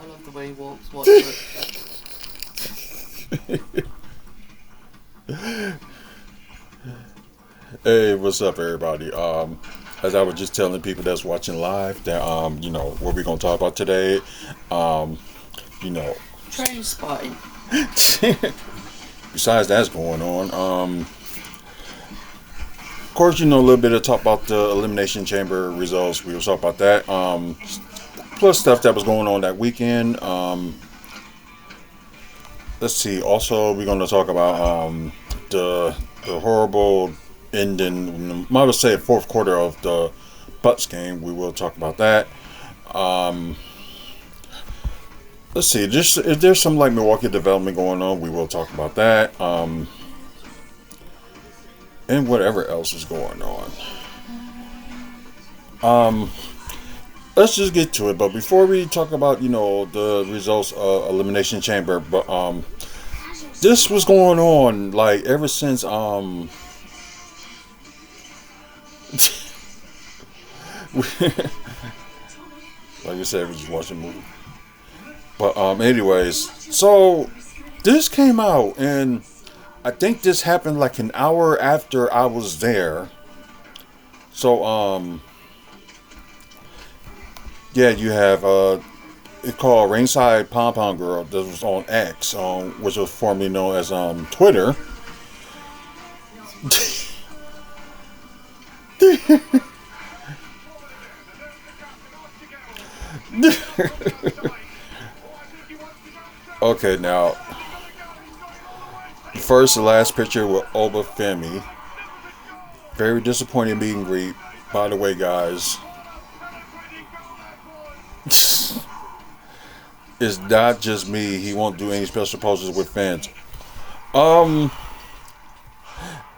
love the way he walks. Watch it. Hey, what's up, everybody? As I was just telling people that's watching live, that what we're gonna talk about today, you know, Train spotting. besides that's going on, of course, a little bit of talk about the Elimination Chamber results. We will talk about that. Plus stuff that was going on that weekend. Let's see. Also, we're gonna talk about the horrible ending. I would say fourth quarter of the Bucks game. We will talk about that. Let's see. Just if there's some like Milwaukee development going on, we will talk about that. And whatever else is going on. Let's just get to it. But before we talk about the results of Elimination Chamber, but this was going on like ever since like I said, we just watching a movie. But anyways, so this came out, and I think this happened like an hour after I was there. So yeah, you have it called Ringside Pom Pom Girl that was on X, which was formerly known as Twitter. Okay, now first and last picture with Oba Femi. Very disappointing meet and greet. By the way, guys, it's not just me. He won't do any special poses with fans. And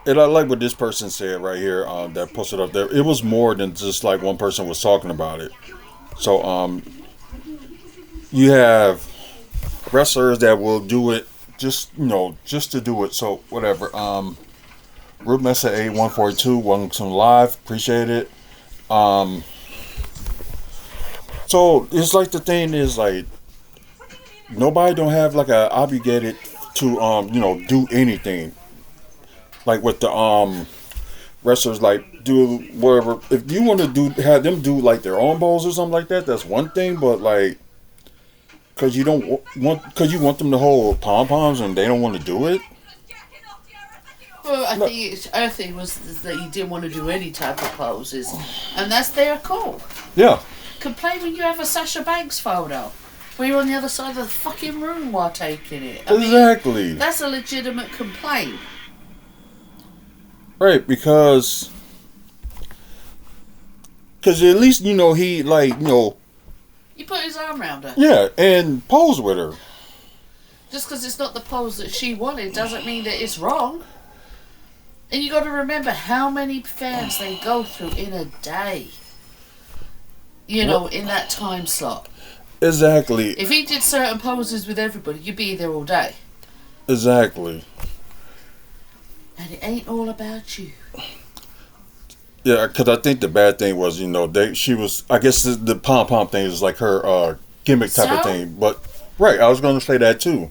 I like what this person said right here. That posted up there. It was more than just like one person was talking about it. So you have wrestlers that will do it just to do it. So whatever. Root Mesa A142, welcome to live. Appreciate it. So it's like the thing is like nobody don't have like a obligated to do anything. Like with the wrestlers, like do whatever. If you want to have them do like their own bowls or something like that, that's one thing. But like, cause you want them to hold pom poms and they don't want to do it. Well, I think it was that you didn't want to do any type of poses, and that's their call. Yeah. Complain when you have a Sasha Banks photo, where you're on the other side of the fucking room while taking it. Exactly. That's a legitimate complaint. Right, because at least he He put his arm around her. Yeah, and pose with her. Just because it's not the pose that she wanted doesn't mean that it's wrong. And you got to remember how many fans they go through in a day. In that time slot. Exactly. If he did certain poses with everybody, you'd be there all day. Exactly. And it ain't all about you. Yeah, because I think the bad thing was, she was, I guess the pom-pom thing is like her gimmick type of thing. But, right, I was going to say that too.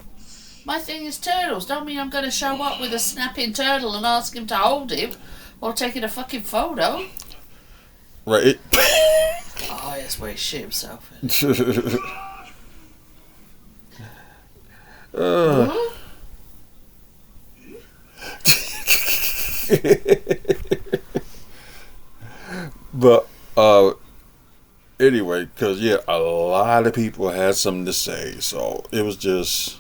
My thing is turtles. Don't mean I'm going to show up with a snapping turtle and ask him to hold him while taking a fucking photo. Right. Oh, that's where he shit himself. But anyway, because a lot of people had something to say, so it was just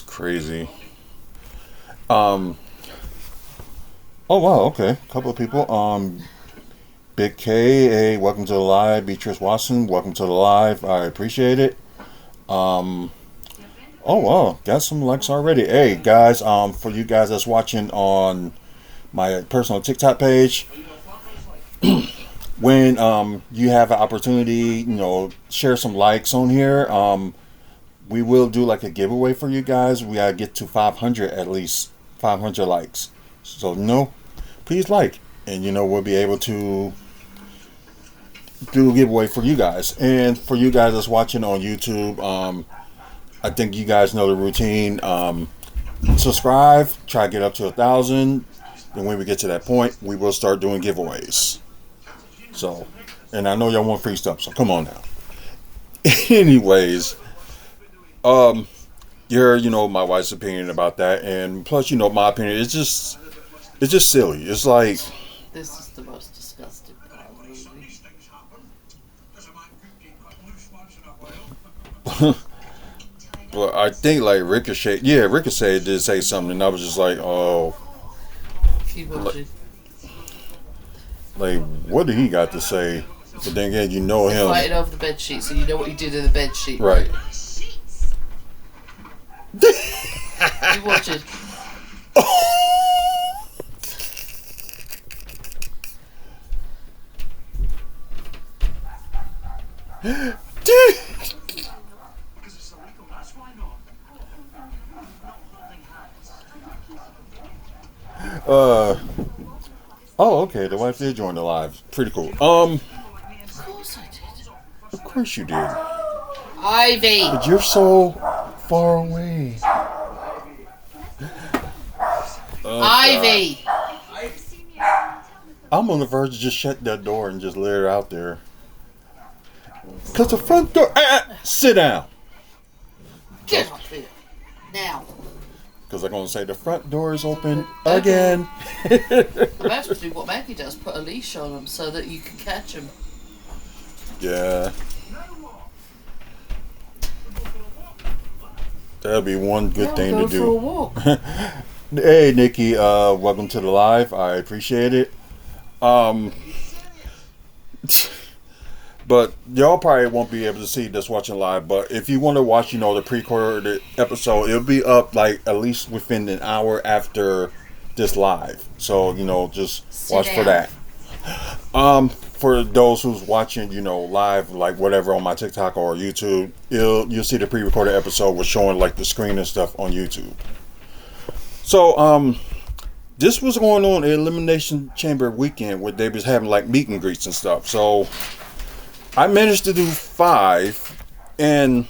crazy. Oh wow, okay, a couple of people. Big K, hey, welcome to the live. Beatrice Watson, welcome to the live. I appreciate it. Oh wow, got some likes already. Hey guys, for you guys that's watching on my personal TikTok page, when you have an opportunity, share some likes on here. We will do like a giveaway for you guys. We gotta get to 500 at least, 500 likes. So please like, and we'll be able to do a giveaway for you guys. And for you guys that's watching on YouTube, I think you guys know the routine. Subscribe, try to get up to 1,000. And when we get to that point, we will start doing giveaways. So, and I know y'all want free stuff, so come on now. Anyways, you heard, my wife's opinion about that, and plus, my opinion. It's just silly. It's like This is the most disgusting part of the movie. But I think like Ricochet did say something, and I was just like, oh, like what did he got to say? But then again, you know him. Fighting over the bed sheet, so you know what he did in the bed sheet. Right. You watch it. Oh, okay. The wife did join the live. Pretty cool. Of course I did. Of course you did. Ivy. But you're so far away. Ivy. God. I'm on the verge of just shutting that door and just let her out there. Cause the front door. Sit down. Get up here now. Because I'm going to say the front door is open again. I'm about to do what Maggie does, put a leash on them so that you can catch them. Yeah. That'd be one good thing to do. Go for a walk. Hey, Nikki, welcome to the live. I appreciate it. But y'all probably won't be able to see this watching live. But if you want to watch, the pre-recorded episode, it'll be up like at least within an hour after this live. So just watch for that. For those who's watching, live, like whatever on my TikTok or YouTube, you'll see the pre-recorded episode was showing like the screen and stuff on YouTube. So this was going on at Elimination Chamber weekend where they was having like meet and greets and stuff. So I managed to do 5, and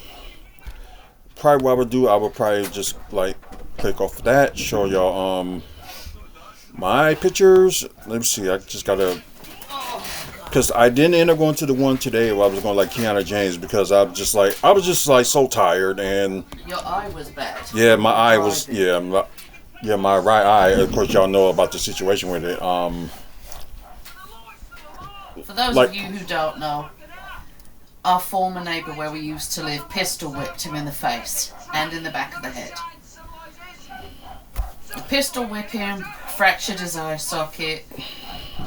probably what I would probably just like click off of that, show y'all my pictures. Let me see, I just gotta, because I didn't end up going to the one today where I was going like Kiana James, because I was just like so tired, and your eye was bad. Yeah, my eye was my right eye. Of course, y'all know about the situation with it. For those of you who don't know, our former neighbour where we used to live pistol whipped him in the face and in the back of the head. The pistol whip him, fractured his eye socket,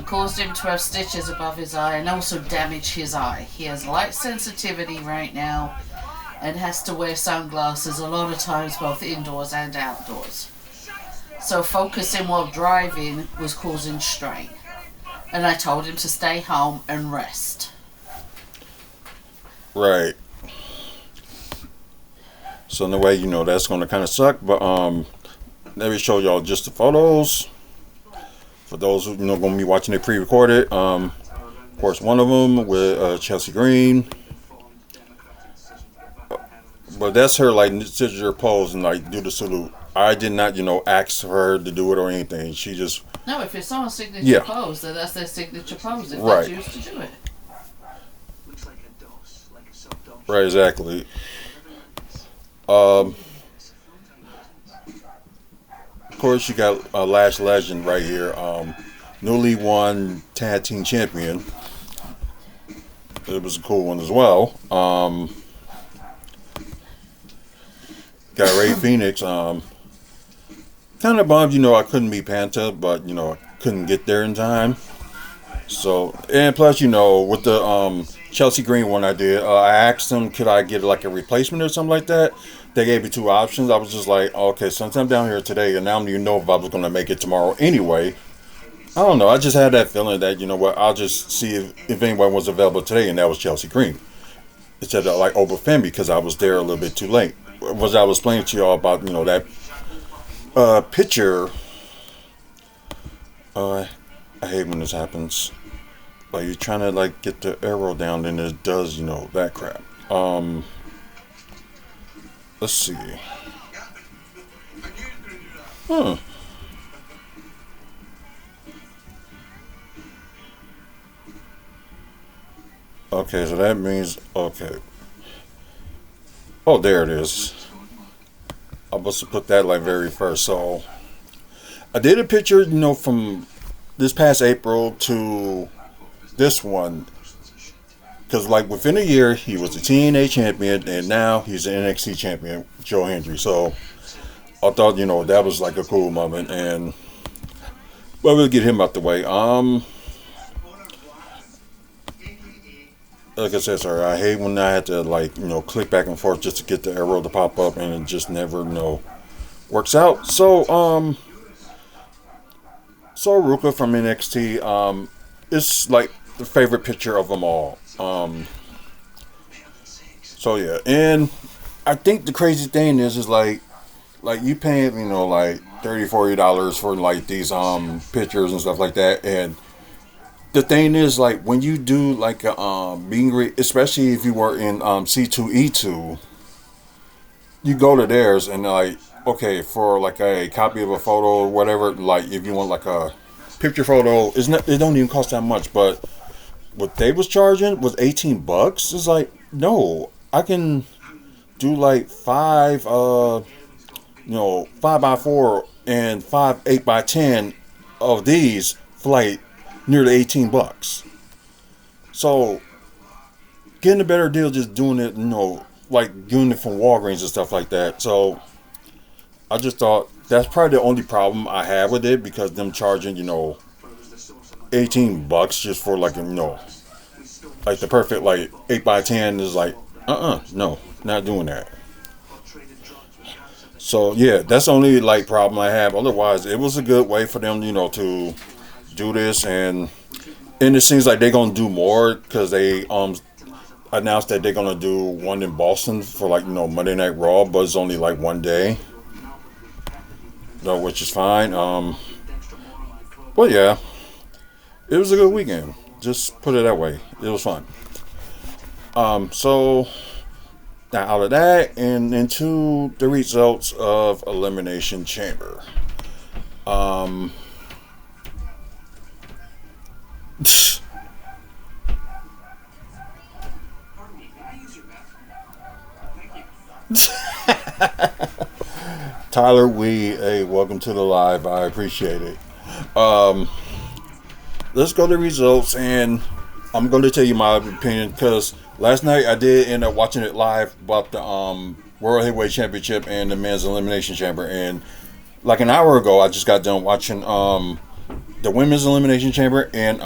caused him to have stitches above his eye, and also damaged his eye. He has light sensitivity right now and has to wear sunglasses a lot of times, both indoors and outdoors. So focusing while driving was causing strain. And I told him to stay home and rest. Right. So in a way, that's going to kind of suck. But let me show y'all just the photos. For those who going to be watching it pre-recorded. Of course, one of them with Chelsea Green. But that's her like signature pose and like do the salute. I did not, ask her to do it or anything. She just... No, if it's someone's signature pose, then that's their signature pose if right. they choose to do it. Right, exactly. Of course, you got Lash Legend right here. Newly won tag team champion. It was a cool one as well. Got Ray Phoenix. Kind of bummed, I couldn't meet Panta, but I couldn't get there in time. So, and plus, with the Chelsea Green one I did, I asked them, could I get like a replacement or something like that? They gave me 2 options. I was just like, okay, since I'm down here today, and I don't even know if I was going to make it tomorrow anyway. I don't know. I just had that feeling that, I'll just see if anyone was available today, and that was Chelsea Green. Instead of like over Femi, because I was there a little bit too late. I was explaining to y'all about, that picture. I hate when this happens. Like you're trying to like get the arrow down, and it does, that crap. Let's see. Huh. Okay, so that means okay. Oh, there it is. I must have put that like very first. So I did a picture, from this past April to this one, because like within a year he was a TNA champion, and now he's an NXT champion, Joe Hendry. So I thought, that was like a cool moment, and well, we'll get him out the way. Like I said, sir, I hate when I had to like, click back and forth just to get the arrow to pop up, and it just never, works out. So Ruka from NXT, is like the favorite picture of them all. So yeah, and I think the crazy thing is like you paying, like $30-$40 for like these pictures and stuff like that, and the thing is, like, when you do like a meet and greet, especially if you were in C2E2, you go to theirs and like, okay, for like a copy of a photo or whatever, like if you want like a picture photo, it don't even cost that much. But what they was charging was $18. It's like, no, I can do like five 5x4 and five 8x10 of these for like nearly $18. So getting a better deal just doing it, like doing it from Walgreens and stuff like that. So I just thought that's probably the only problem I have with it, because them charging, $18 just for like, like the perfect like 8x10 is like, no, not doing that. So yeah, that's the only like problem I have. Otherwise, it was a good way for them, to do this, and it seems like they're gonna do more, because they announced that they're gonna do one in Boston for like Monday Night Raw, but it's only like one day, which is fine. But yeah, it was a good weekend. Just put it that way. It was fun. So now out of that and into the results of Elimination Chamber. Tyler Wee, hey, welcome to the live. I appreciate it. Let's go to results, and I'm going to tell you my opinion, because last night I did end up watching it live about the World Heavyweight Championship and the Men's Elimination Chamber, and like an hour ago I just got done watching the Women's Elimination Chamber and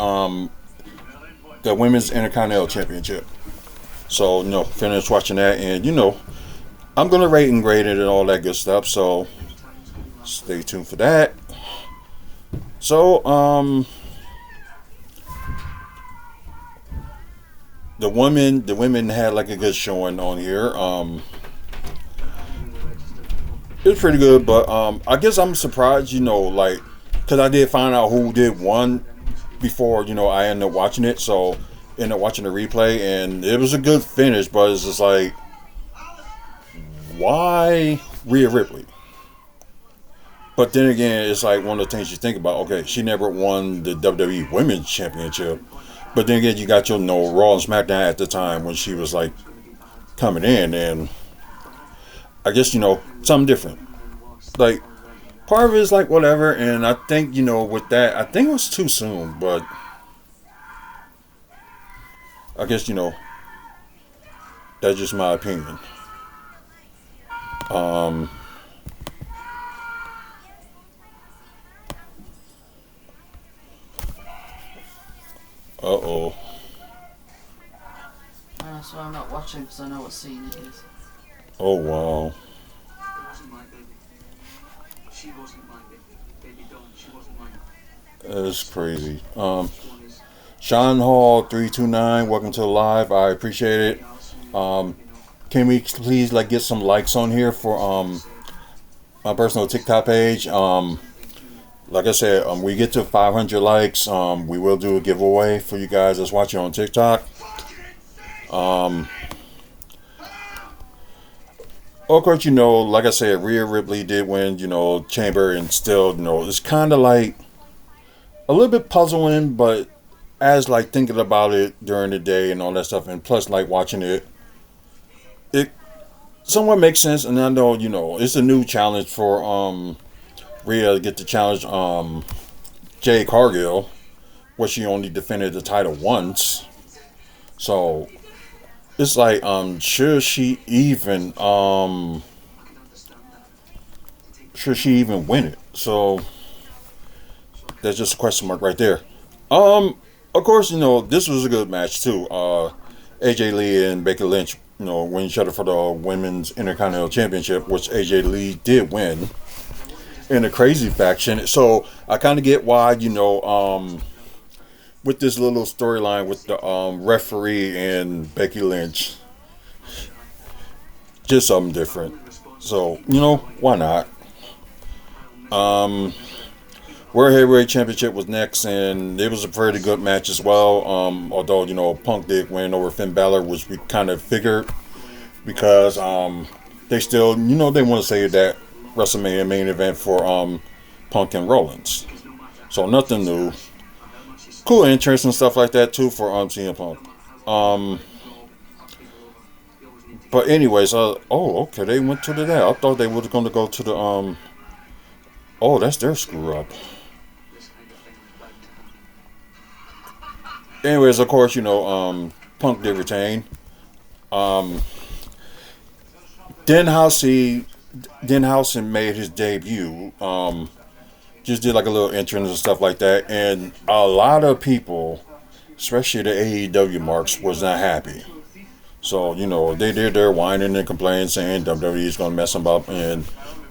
the Women's Intercontinental Championship. So, finished watching that, and I'm going to rate and grade it and all that good stuff, so stay tuned for that. So, the women had like a good showing on here. It was pretty good, but I guess I'm surprised, like, because I did find out who did won before, I ended up watching it, so ended up watching the replay, and it was a good finish, but it's just like, why Rhea Ripley? But then again, it's like one of the things you think about. Okay, she never won the WWE Women's Championship, but then again, you got your Raw and SmackDown at the time when she was like coming in, and I guess something different. Like part of it is like whatever, and I think with that, I think it was too soon, but I guess that's just my opinion. Uh-oh. So I'm not watching because I know what scene it is. Oh, wow. That's crazy. Sean Hall 329, welcome to the live. I appreciate it. Can we please like get some likes on here for my personal TikTok page? like I said, we get to 500 likes. We will do a giveaway for you guys that's watching on TikTok. Of course, like I said, Rhea Ripley did win, Chamber, and still, it's kind of like a little bit puzzling, but as like thinking about it during the day and all that stuff, and plus like watching it somewhat makes sense. And I know, it's a new challenge for Rhea to get to challenge Jade Cargill, where she only defended the title once. So it's like, should she even win it? So there's just a question mark right there. Of course, this was a good match too. AJ Lee and Becky Lynch, win each other for the Women's Intercontinental Championship, which AJ Lee did win in a crazy faction. So I kind of get why, with this little storyline with the referee and Becky Lynch, just something different. So, why not? World Heavyweight Championship was next, and it was a pretty good match as well. Although, Punk did win over Finn Balor, which we kind of figured, because they still, they want to say that WrestleMania main event for Punk and Rollins. So nothing new. Cool entrance and stuff like that too for CM Punk. But anyways, okay, they went to that. I thought they were going to go to the oh, that's their screw up. Anyways, of course, Punk did retain. Denhausen made his debut. Just did like a little entrance and stuff like that, and a lot of people, especially the AEW marks, was not happy. So they did their whining and complaining, saying WWE is going to mess them up, and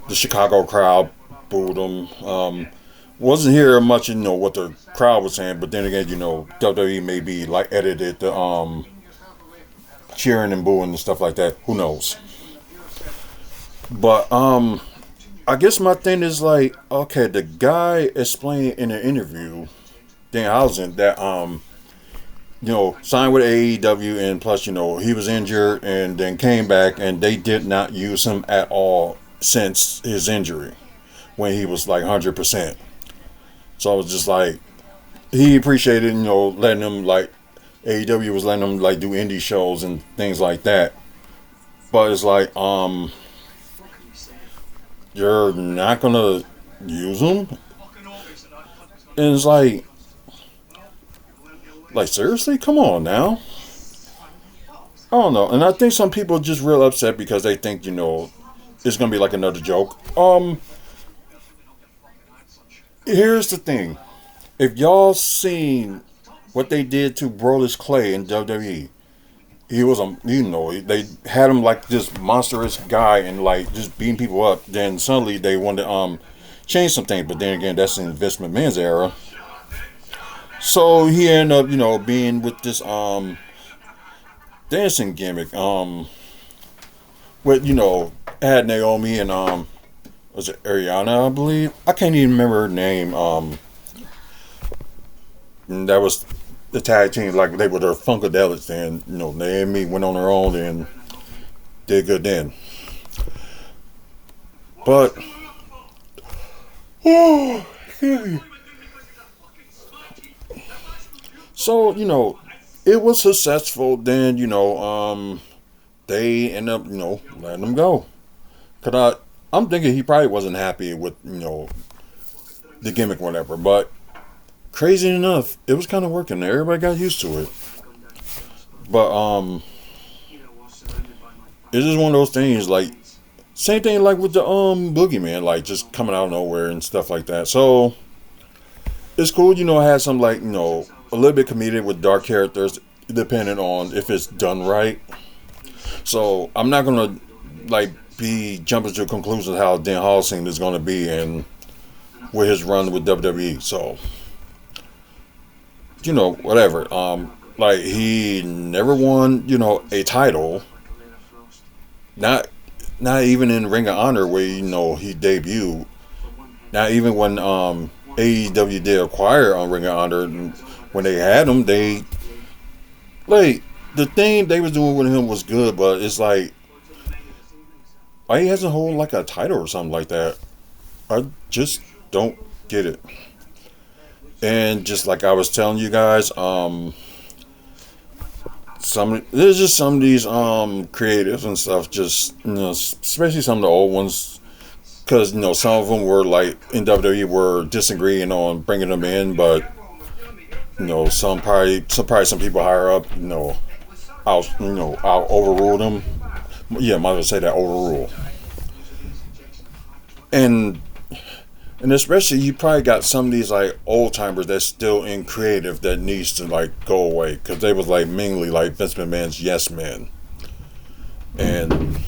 the Chicago crowd booed them. Wasn't hearing much, what the crowd was saying, but then again, WWE maybe like edited the cheering and booing and stuff like that. Who knows? But I guess my thing is like, okay, the guy explained in an interview, Danhausen, that signed with AEW, and plus, he was injured and then came back, and they did not use him at all since his injury when he was like 100%. So I was just like, he appreciated, letting him, like, AEW was letting him like do indie shows and things like that. But it's like, you're not gonna use them, and it's like seriously, come on now. I don't know, and I think some people are just real upset because they think it's gonna be like another joke. Here's the thing: if y'all seen what they did to Brodus Clay in WWE, he was they had him like this monstrous guy and like just beating people up. Then suddenly they wanted to change some things, but then again, that's in Vince McMahon's era. So he ended up being with this dancing gimmick with had Naomi and was it Ariana, I believe. I can't even remember her name. And that was the tag team, like they were their Funkadelics, and Naomi went on her own and did good then. But so it was successful. Then they end up letting him go. Cause I'm thinking he probably wasn't happy with the gimmick, or whatever. But crazy enough, it was kind of working. Everybody got used to it. But it's just one of those things. Like same thing like with the Boogeyman, like just coming out of nowhere and stuff like that. So it's cool. It has some like a little bit comedic with dark characters, depending on if it's done right. So I'm not gonna like be jumping to conclusions how Dan Hallsing is gonna be and with his run with WWE. So whatever. Like he never won a title. Not even in Ring of Honor where he debuted. Not even when AEW did acquire on Ring of Honor, and when they had him, they like the thing they was doing with him was good, but it's like why he hasn't hold like a title or something like that. I just don't get it. And just like I was telling you guys, there's just some of these creatives and stuff, just especially some of the old ones, because some of them were like in WWE were disagreeing on bringing them in, but some people higher up, I'll overrule them. Yeah, might as well say that overrule. And and especially you probably got some of these like old timers that's still in creative that needs to like go away because they was like mainly like Vince McMahon's yes men. And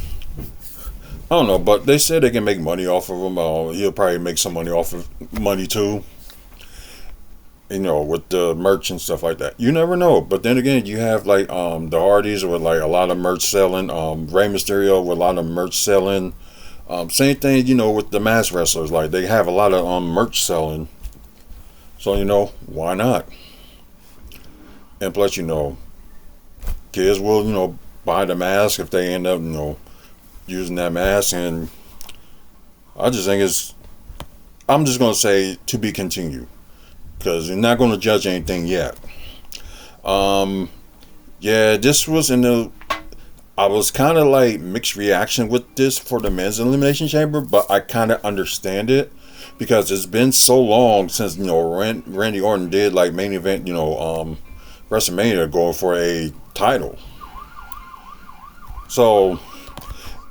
I don't know, but they said they can make money off of him. He'll probably make some money off of money too. With the merch and stuff like that. You never know. But then again, you have like the Hardys with like a lot of merch selling. Rey Mysterio with a lot of merch selling. Same thing, with the mass wrestlers. Like they have a lot of merch selling. So why not? And plus, kids will buy the mask if they end up using that mask. And I just think I'm just gonna say to be continued. Because you're not going to judge anything yet. This was I was kind of like mixed reaction with this for the men's elimination chamber, but I kind of understand it because it's been so long since Randy Orton did like main event WrestleMania going for a title. So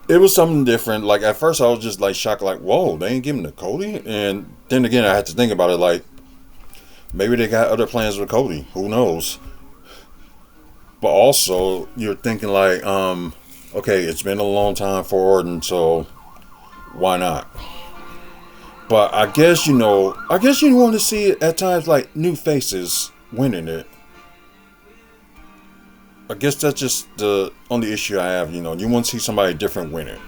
it was something different. Like at first I was just like shocked, like whoa, they ain't giving it to Cody. And then again I had to think about it like. Maybe they got other plans with Cody. Who knows? But also, you're thinking like, okay, it's been a long time for Orton, so why not? But I guess you want to see it at times like new faces winning it. I guess that's just the only issue I have. You want to see somebody different win it.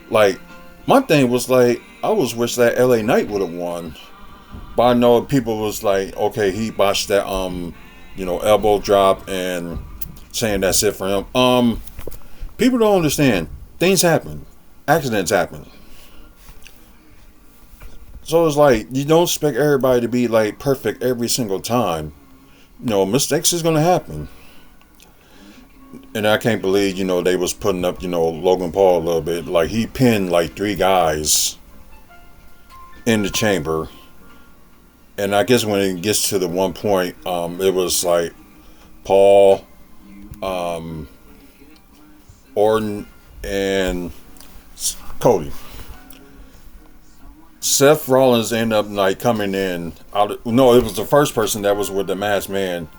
Like my thing was like, I was wish that LA Knight would have won. But I know people was like, okay, he botched that elbow drop and saying that's it for him. People don't understand. Things happen. Accidents happen. So it's like you don't expect everybody to be like perfect every single time. Mistakes is gonna happen. And I can't believe, they was putting up, Logan Paul a little bit. Like he pinned like 3 guys in the chamber. And I guess when it gets to the one point, it was like Paul, Orton, and Cody. Seth Rollins ended up like coming in it was the first person that was with the masked man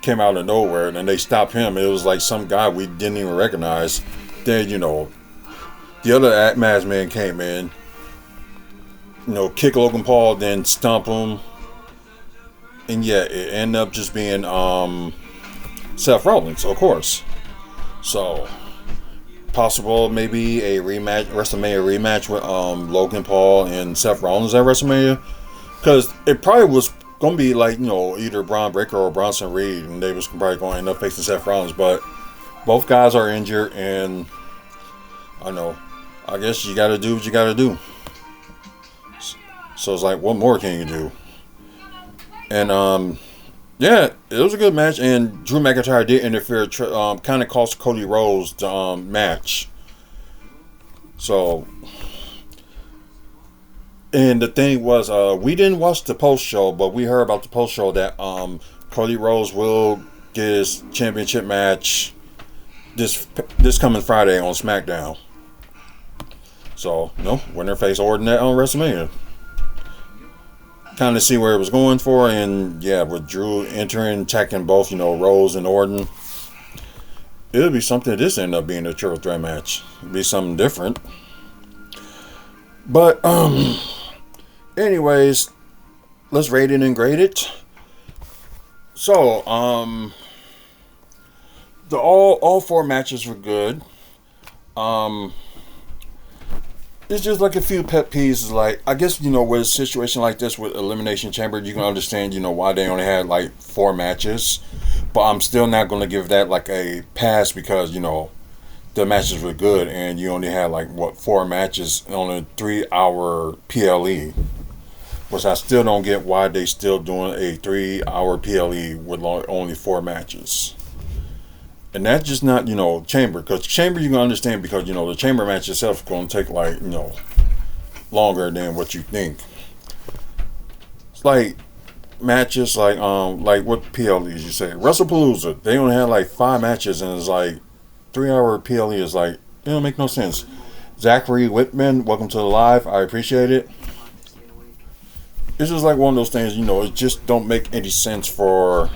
came out of nowhere, and then they stopped him. It was like some guy we didn't even recognize. Then the other masked man came in, kick Logan Paul, then stomp him. And it ended up just being Seth Rollins, of course. So possible maybe a WrestleMania rematch with Logan Paul and Seth Rollins at WrestleMania, because it probably was gonna be like either Braun Breaker or Bronson Reed, and they was probably going to end up facing Seth Rollins. But both guys are injured, and I guess you got to do what you got to do. So it's like, what more can you do? And it was a good match, and Drew McIntyre did interfere, kind of cost Cody Rhodes the match. So, and the thing was, we didn't watch the post show, but we heard about the post show that Cody Rhodes will get his championship match this coming Friday on SmackDown. So, winner face Orton on WrestleMania. Kind of see where it was going for, and with Drew entering, attacking both, Rose and Orton, it'll be something. This end up being a triple threat match. It'll be something different. But anyways, let's rate it and grade it. So all 4 matches were good. it's just like a few pet peeves. Like, I guess, with a situation like this with Elimination Chamber, you can understand, why they only had like 4 matches. But I'm still not going to give that like a pass because, the matches were good and you only had like, what, 4 matches on a 3 hour PLE. Which I still don't get why they still doing a 3 hour PLE with only 4 matches. And that's just not, chamber. Because chamber you can understand because, the chamber match itself is going to take like, longer than what you think. It's like matches like what PLEs you say. WrestlePalooza, they only had like 5 matches and it's like 3 hour PLE is like, it don't make no sense. Zachary Whitman, welcome to the live. I appreciate it. It's just like one of those things, it just don't make any sense for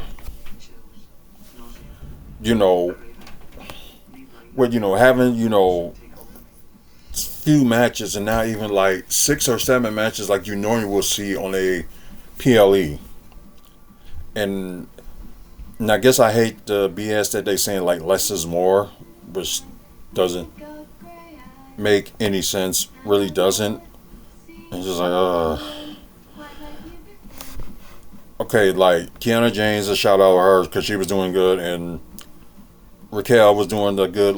with having few matches and not even like 6 or 7 matches like you normally will see on a PLE. And I guess I hate the BS that they saying like less is more, which doesn't make any sense. Really doesn't. It's just like okay, like Kiana James, a shout out to her because she was doing good, and Raquel was doing the good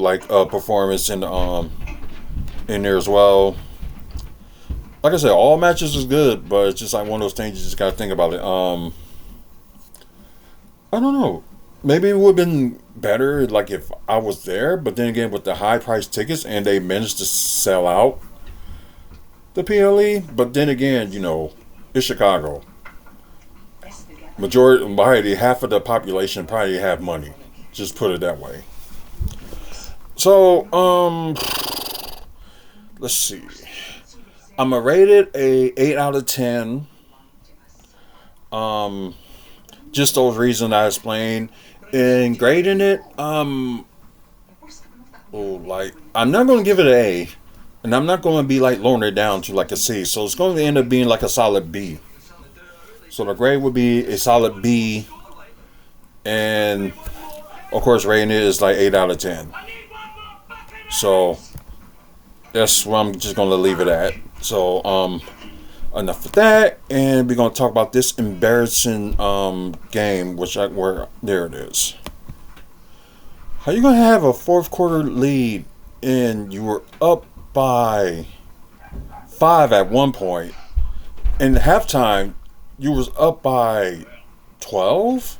performance in there as well. Like I said, all matches was good, but it's just like one of those things you just gotta think about it. I don't know. Maybe it would have been better like if I was there, but then again with the high price tickets and they managed to sell out the PLE. But then again, it's Chicago. Majority, half of the population probably have money. Just put it that way. So, let's see. I'm gonna rate it a 8 out of 10. Just those reasons I explained. And grading it, I'm not gonna give it an A, and I'm not gonna be like lowering it down to like a C. So it's going to end up being like a solid B. So the grade would be a solid B, and of course rating it is like 8 out of 10. So that's where I'm just gonna leave it at. So enough of that, and we're gonna talk about this embarrassing game, where there it is. How you gonna have a fourth quarter lead and you were up by 5 at one point, and halftime you was up by 12,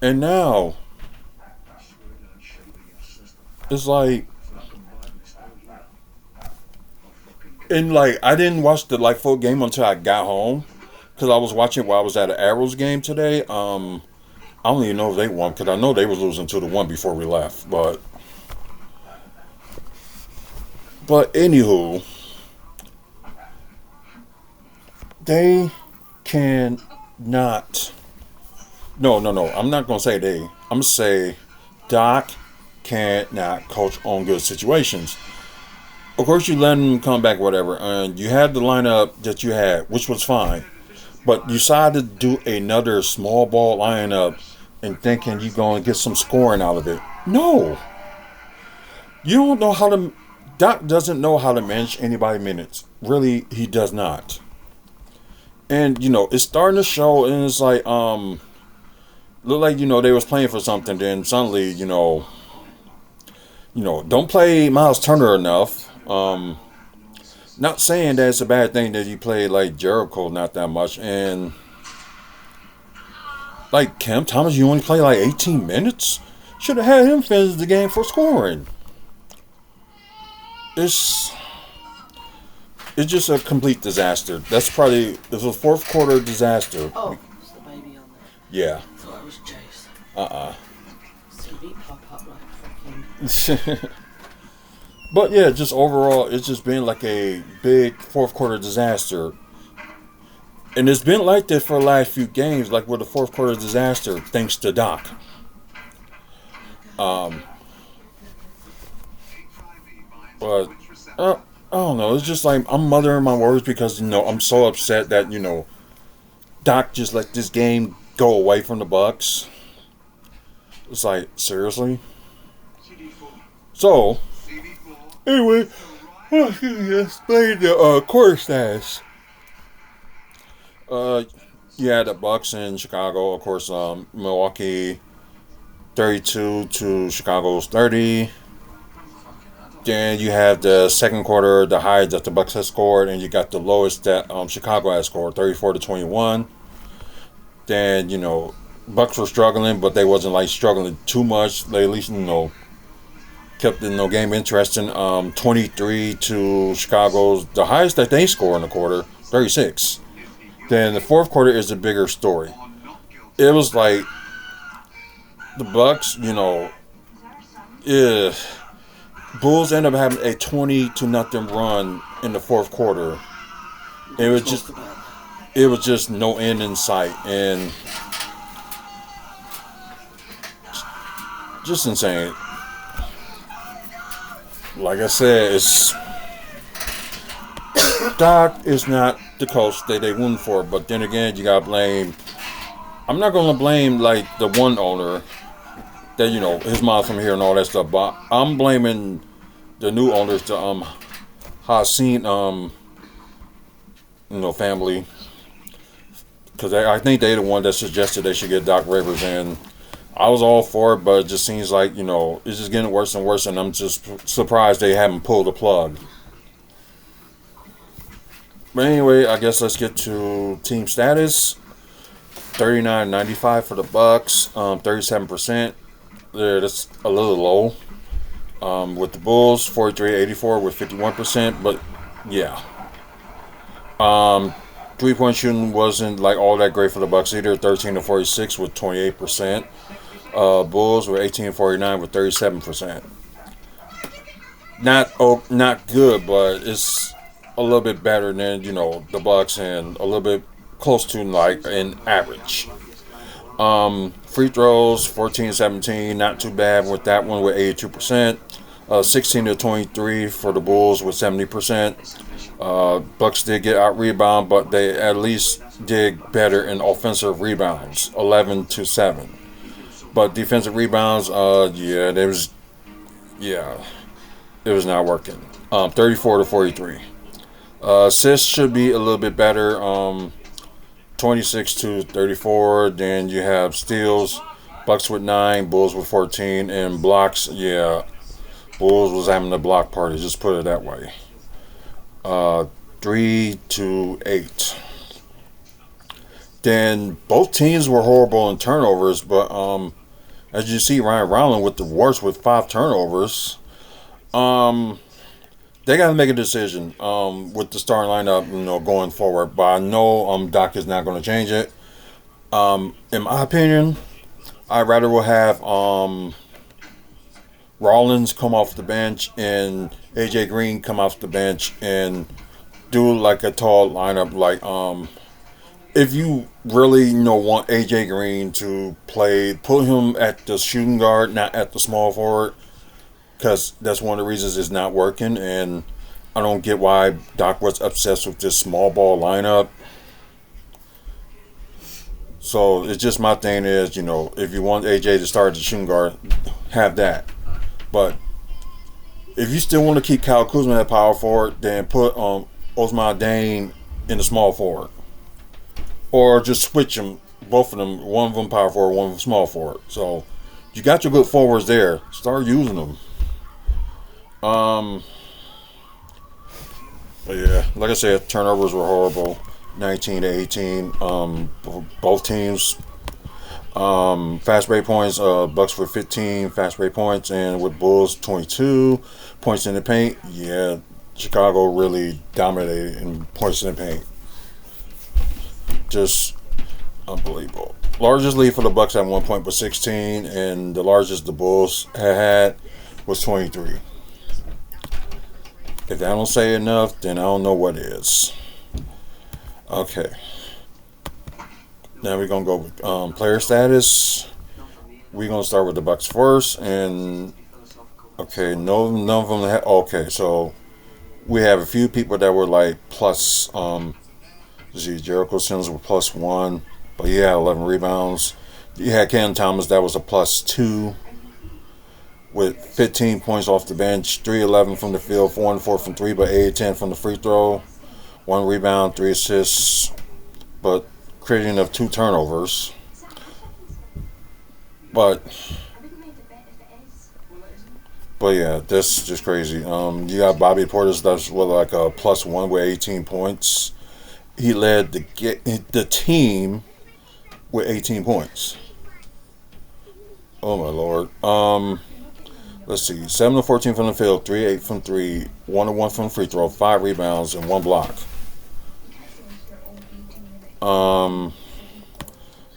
and now it's like. And like I didn't watch the full game until I got home because I was watching while I was at an Arrows game today. I don't even know if they won because I know they was losing 2-1 before we left. But anywho, they cannot. No. I'm not gonna say they. I'm gonna say Doc cannot coach on good situations. Of course, you let him come back, whatever, and you had the lineup that you had, which was fine. But you decided to do another small ball lineup and thinking you're going to get some scoring out of it. No. You don't know how to... Doc doesn't know how to manage anybody's minutes. Really, he does not. And, it's starting to show, and it's like, look like, they was playing for something, then suddenly, don't play Miles Turner enough. Not saying that it's a bad thing that you play like Jericho not that much, and like Cam Thomas, you only play like 18 minutes. Should have had him finish the game for scoring. It's just a complete disaster. It's a fourth quarter disaster. Oh, is the baby on there? Yeah. I thought it was Jace. TV pop up like fucking. But yeah, just overall, it's just been like a big fourth quarter disaster. And it's been like this for the last few games, like with the fourth quarter disaster, thanks to Doc. But I don't know. It's just like I'm mothering my words because I'm so upset that Doc just let this game go away from the Bucks. It's like seriously. So anyway, Explain the quarter stats. Uh, yeah, the Bucks in Chicago, of course. Milwaukee 32 to Chicago's 30. Then you have the second quarter, the highest that the Bucks has scored, and you got the lowest that Chicago has scored, 34 to 21. Then Bucks were struggling, but they wasn't like struggling too much. They at least kept the game interesting. 23 to Chicago's the highest that they score in the quarter, 36. Then the fourth quarter is a bigger story. It was like the Bucks, yeah, Bulls end up having a 20-0 run in the fourth quarter. It was just no end in sight, and just insane. Like I said, it's Doc is not the coach that they won for, but then again, you gotta blame. I'm not gonna blame like the one owner that his mom from here and all that stuff, but I'm blaming the new owners, the Hassan family, because I think they're the one that suggested they should get Doc Rivers, and I was all for it, but it just seems like it's just getting worse and worse, and I'm just surprised they haven't pulled the plug. But anyway, I guess let's get to team status. 39-95 for the Bucks, 37%. There, that's a little low. With the Bulls, 43-84 with 51%, but yeah. 3-point shooting wasn't like all that great for the Bucks either. 13-46 with 28%. Bulls were 18-49 with 37%. Not good, but it's a little bit better than the Bucks, and a little bit close to like an average. Free throws 14-17, not too bad with that one with 82%. 16-23 for the Bulls with 70%. Bucks did get out rebound, but they at least did better in offensive rebounds, 11-7. But defensive rebounds, it was not working. 34-43. Assists should be a little bit better. 26-34. Then you have steals. Bucks with 9, Bulls with 14, and blocks. Yeah, Bulls was having the block party. Just put it that way. 3-8. Then both teams were horrible in turnovers, but as you see, Ryan Rowland with the worst with 5 turnovers. They got to make a decision with the starting lineup, going forward. But I know Doc is not going to change it. In my opinion, I'd rather will have Rollins come off the bench and AJ Green come off the bench and do like a tall lineup. Like if you really want AJ Green to play, put him at the shooting guard, not at the small forward. Because that's one of the reasons it's not working, and I don't get why Doc was obsessed with this small ball lineup. So it's just my thing is, if you want AJ to start at the shooting guard, have that. But if you still want to keep Kyle Kuzma at power forward, then put Osman Dane in the small forward. Or just switch them, both of them, one of them power forward, one of them small forward. So you got your good forwards there. Start using them. But yeah, like I said, turnovers were horrible, 19-18. Both teams. Fast break points. Bucks with 15 fast break points, and with Bulls 22 points in the paint. Yeah, Chicago really dominated in points in the paint. Just unbelievable. Largest lead for the Bucks at one point was 16, and the largest the Bulls had was 23. If that don't say enough, then I don't know what is. Okay. Now we're gonna go with player status. We're gonna start with the Bucks first, and okay, none of them. Okay, so we have a few people that were like plus. Jericho Sims with +1, but he had 11 rebounds. You had Ken Thomas that was a +2. with 15 points off the bench, 3-11 from the field, 4-4 from three, but 8-10 from the free throw, 1 rebound, 3 assists, but creating of 2 turnovers. But yeah, that's just crazy. You got Bobby Portis that's with like a +1 with 18 points. He led the team with 18 points. Oh my lord. Let's see. 7 of 14 from the field, 3-8 from three, 1 of 1 from free throw, 5 rebounds, and 1 block. Trying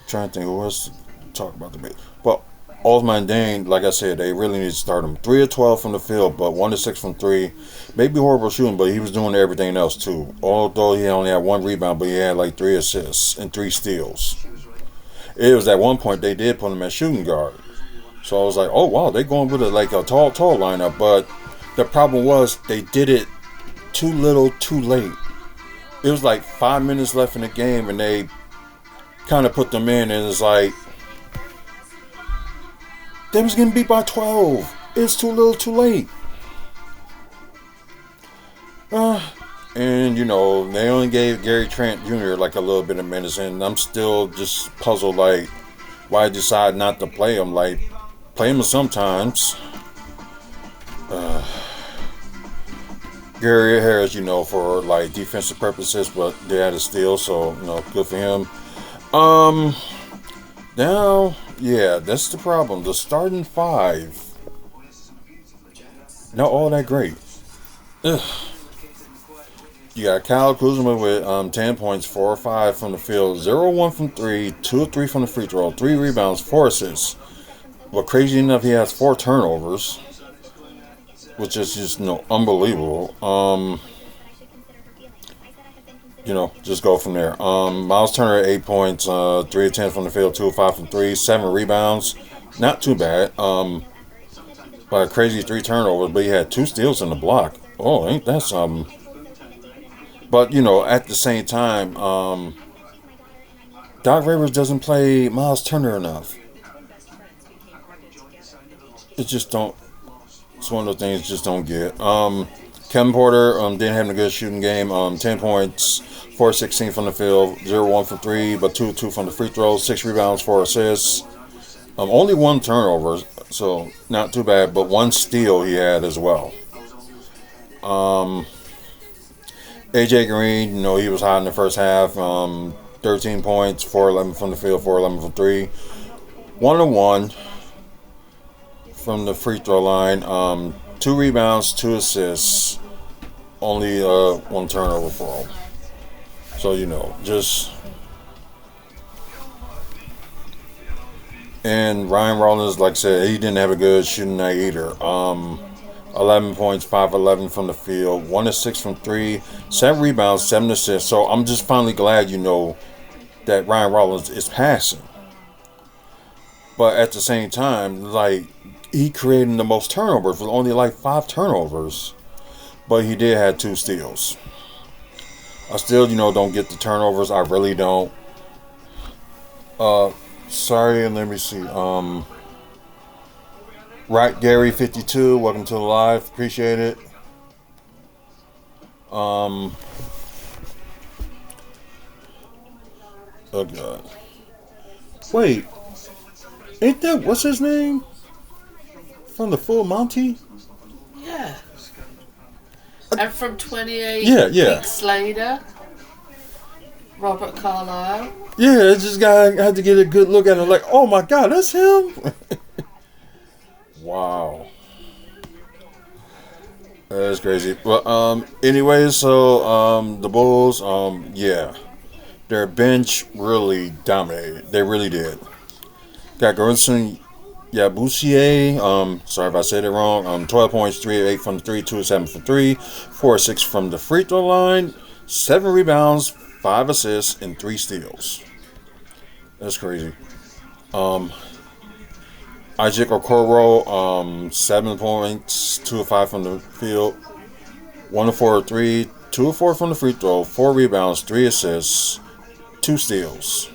to think who else to talk about the bit. But Osman Dane, like I said, they really need to start him. 3 of 12 from the field, but 1 of 6 from three. Maybe horrible shooting, but he was doing everything else too. Although he only had 1 rebound, but he had like 3 assists and 3 steals. It was at one point they did put him at shooting guard. So I was like, oh wow, they going with like a tall lineup. But the problem was they did it too little, too late. It was like 5 minutes left in the game, and they kind of put them in, and it's like they was getting beat by 12. It's too little, too late. And you know they only gave Gary Trent Jr. like a little bit of minutes, and I'm still just puzzled like why I decide not to play him. Like play him sometimes. Gary Harris, you know, for like defensive purposes, but they had a steal, so you know, good for him. Now, yeah, that's the problem. The starting 5, not all that great. Ugh. You got Kyle Kuzma with 10 points, 4 or 5 from the field, 0-1 from 3, 2 of 3 from the free throw, 3 rebounds, 4 assists. But crazy enough, he has 4 turnovers, which is just unbelievable. You know, just go from there. Miles Turner at 8 points, 3 of 10 from the field, 2 of 5 from 3, 7 rebounds, not too bad. By a crazy 3 turnovers, but he had 2 steals in the block. Oh, ain't that something? But you know, at the same time, Doc Rivers doesn't play Miles Turner enough. It just don't. It's one of those things just don't get. Kevin Porter didn't have a good shooting game. 10 points, 4-16 from the field, 0-1 from 3, but 2-2 from the free throws, 6 rebounds, 4 assists. Only 1 turnover, so not too bad, but 1 steal he had as well. AJ Green, you know, he was hot in the first half. 13 points, 4-11 from the field, 4-11 from 3. 1 of 1 from the free throw line. 2 rebounds, 2 assists. Only 1 turnover for him. So, you know, just... And Ryan Rollins, like I said, he didn't have a good shooting night either. 11 points, 5-11 from the field, 1 of 6 from 3, 7 rebounds, 7 assists. So I'm just finally glad, you know, that Ryan Rollins is passing. But at the same time, like, he created the most turnovers with only like 5 turnovers. But he did have 2 steals. I still, you know, don't get the turnovers. I really don't. Sorry, and let me see. Right, Gary 52, welcome to the live. Appreciate it. Oh god. Wait. Ain't that what's his name? From the Full Monty? Yeah. And from 28 yeah. weeks later, Robert Carlyle. Yeah, it's just guy had to get a good look at him like, oh my god, that's him. Wow. That's crazy. But anyways, so the Bulls, yeah. Their bench really dominated. They really did. Got Gerson Yabusele, sorry if I said it wrong. 12 points, 3 of 8 from 3, 2 of 7 from 3, 4 of 6 from the free throw line, 7 rebounds, 5 assists, and 3 steals. That's crazy. Isaac Okoro, 7 points, 2 of 5 from the field, 1 of 4 of 3, 2 of 4 from the free throw, 4 rebounds, 3 assists, 2 steals.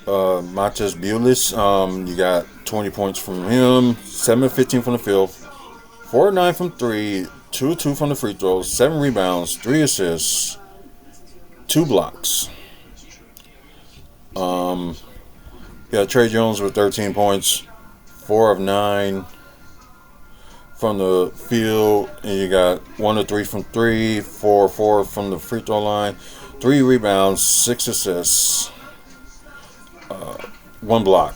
Matas Bulis, you got 20 points from him. 7 of 15 from the field. 4 of 9 from 3. 2 of 2 from the free throws. 7 rebounds. 3 assists. 2 blocks. Trey Jones with 13 points. 4 of 9 from the field. And you got 1 of 3 from 3. 4 of 4 from the free throw line. 3 rebounds. 6 assists. 1 block.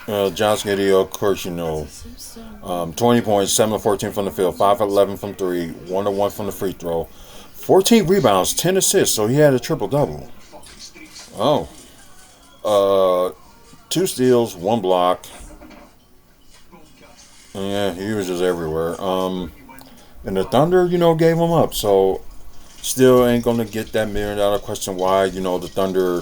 Josh Giddey, of course, 20 points, 7 of 14 from the field, 5 of 11 from 3, 1 of 1 from the free throw, 14 rebounds, 10 assists, so he had a triple-double. 2 steals, 1 block. Yeah, he was just everywhere. And the Thunder, gave him up, so still ain't going to get that $1 million question why, the Thunder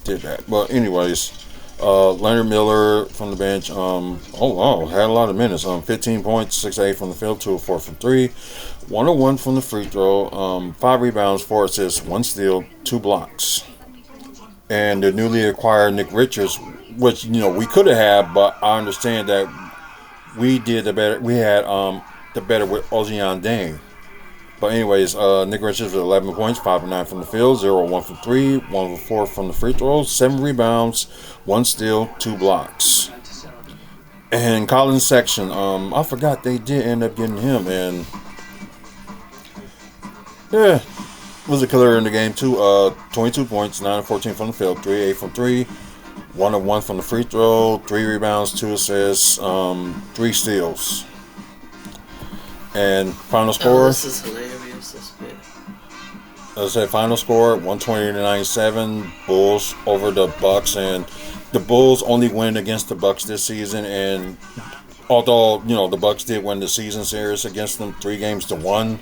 did that. But anyways, Leonard Miller from the bench, had a lot of minutes. 15 points, 6 of 8 from the field, 2 of 4 from 3, 1 of 1 from the free throw, 5 rebounds, 4 assists, 1 steal, 2 blocks. And the newly acquired Nick Richards, which we could have had, but I understand that we did the better. We had the better with Ozian Dane. But anyways, Nick Richards with 11 points, 5 of 9 from the field, 0 of 1 from 3, 1 of 4 from the free throws, 7 rebounds, 1 steal, 2 blocks. And Collins Section, I forgot they did end up getting him, and yeah, was a killer in the game too. 22 points, 9 of 14 from the field, 3 of 8 from 3, 1 of 1 from the free throw, 3 rebounds, 2 assists, 3 steals. And final score. This is hilarious, this bit. Let's say final score 120-97. Bulls over the Bucks, and the Bulls only win against the Bucks this season. And although the Bucks did win the season series against them 3-1.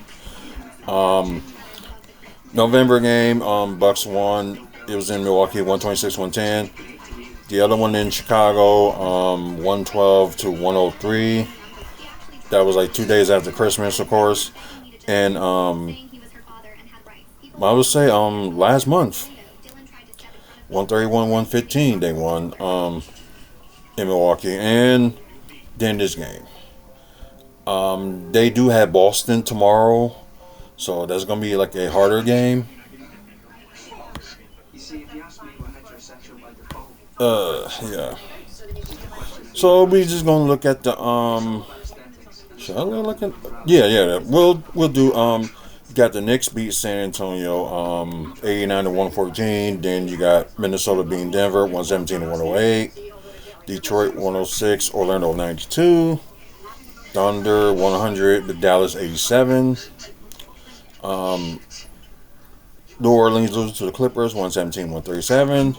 November game, Bucks won. It was in Milwaukee, 126-110. The other one in Chicago, 112-103. That was like 2 days after Christmas, of course. And I would say last month, 131-115 they won in Milwaukee. And then this game. They do have Boston tomorrow, so that's going to be like a harder game. Yeah. So we just going to look at the should I look at? Yeah. We'll do. Got the Knicks beat San Antonio, 89-114. Then you got Minnesota beating Denver, 117-108. Detroit 106, Orlando 92. Thunder 100, the Dallas 87. New Orleans loses to the Clippers, 117-137.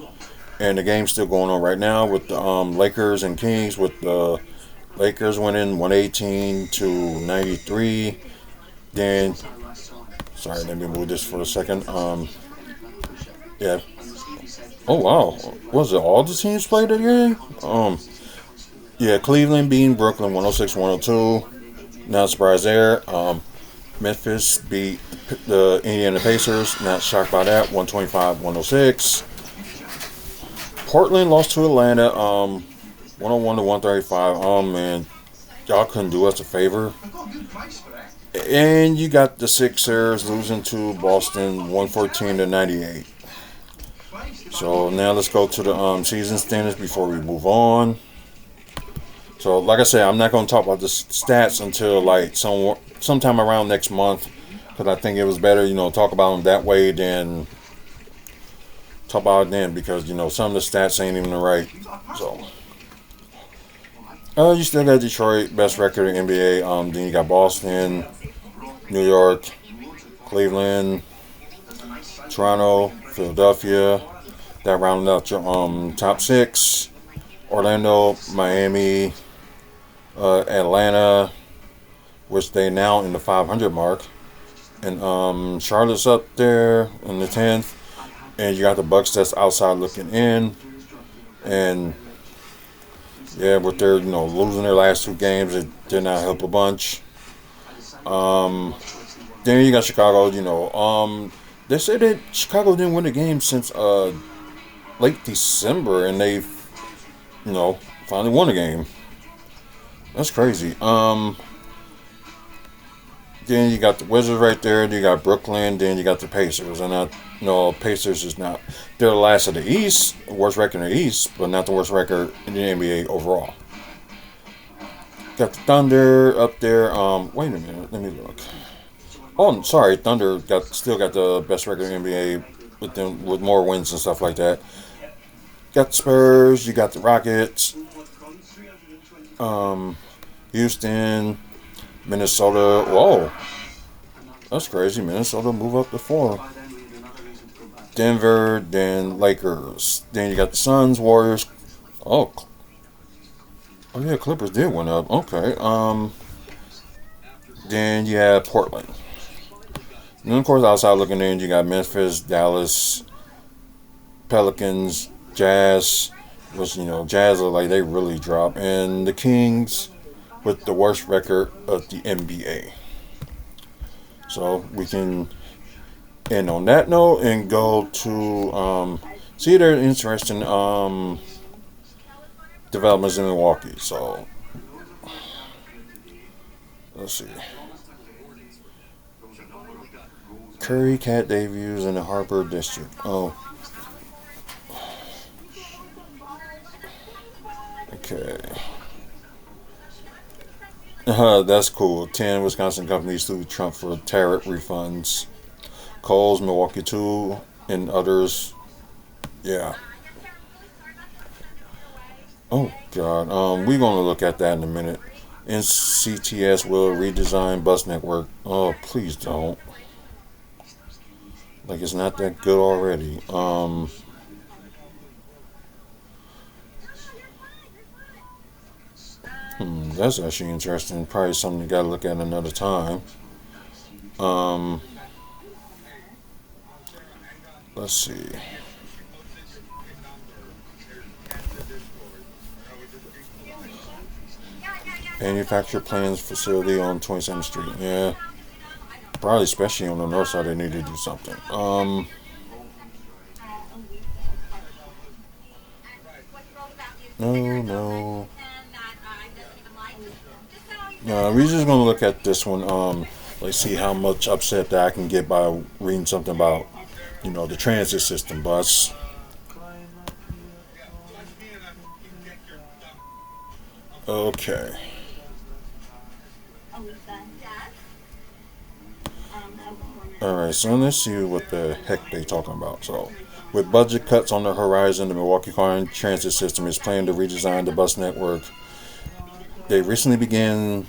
And the game's still going on right now with the Lakers and Kings, with the Lakers winning 118-93. Then, sorry, let me move this for a second. Yeah. Oh wow, was it all the teams played again? Yeah, Cleveland beating Brooklyn 106-102. Not surprised there. Memphis beat the Indiana Pacers. Not shocked by that. 125-106. Portland lost to Atlanta. 101-135. Oh man, y'all couldn't do us a favor. And you got the Sixers losing to Boston 114-98. So now let's go to the season standings before we move on. So like I said, I'm not going to talk about the stats until like sometime around next month, because I think it was better, talk about them that way than talk about it then, because some of the stats ain't even right. So you still got Detroit, best record in NBA. Then you got Boston, New York, Cleveland, Toronto, Philadelphia. That rounded out your top 6. Orlando, Miami, Atlanta, which they now in the 500 mark, and Charlotte's up there in the 10th, and you got the Bucks that's outside looking in, and yeah, with their losing their last 2 games, it did not help a bunch. Then you got Chicago. They said that Chicago didn't win a game since late December, and they've you know, finally won a game. That's crazy. Then you got the Wizards right there. Then you got Brooklyn. Then you got the Pacers. And no, Pacers is not. They're the last of the East, worst record in the East, but not the worst record in the NBA overall. Got the Thunder up there. Wait a minute. Let me look. Oh, sorry. Thunder still got the best record in the NBA with them with more wins and stuff like that. Got the Spurs. You got the Rockets. Um, Houston, Minnesota. Whoa, that's crazy. Minnesota move up to 4. Denver, then Lakers. Then you got the Suns, Warriors. Oh, oh yeah, Clippers did win up. Okay. Then you have Portland. And then of course outside looking in, you got Memphis, Dallas, Pelicans, Jazz. Which Jazz look like they really dropped, and the Kings with the worst record of the NBA. So we can end on that note and go to see there interesting developments in Milwaukee. So let's see. Curry Cat debuts in the Harbor District. Oh, okay. That's cool. 10 Wisconsin companies sued Trump for tariff refunds. Kohl's, Milwaukee 2, and others. Yeah. Oh, God. We're going to look at that in a minute. NCTS will redesign bus network. Oh, please don't. Like, it's not that good already. That's actually interesting. Probably something you gotta look at another time. Um, let's see. Manufacture plans facility on 27th Street. Yeah, probably especially on the north side they need to do something. No, no. We're just gonna look at this one. Let's see how much upset that I can get by reading something about, the transit system bus. Okay. Alright, so let's see what the heck they talking about. So, with budget cuts on the horizon, the Milwaukee County Transit System is planning to redesign the bus network. They recently began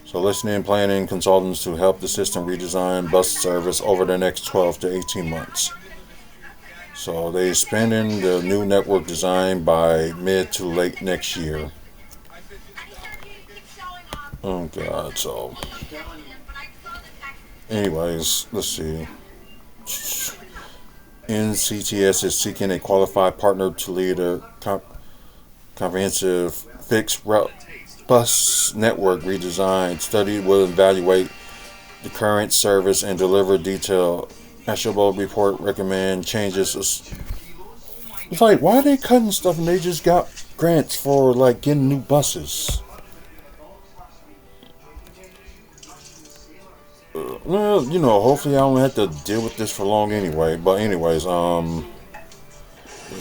soliciting planning consultants to help the system redesign bus service over the next 12 to 18 months. So they're expanding the new network design by mid to late next year. Oh God, so anyways, let's see. NCTS is seeking a qualified partner to lead a comprehensive fixed route bus network redesign study. Will evaluate the current service and deliver detailed actionable report. Recommend changes. It's like, why are they cutting stuff and they just got grants for like getting new buses? Well, hopefully I don't have to deal with this for long anyway. But anyways, let's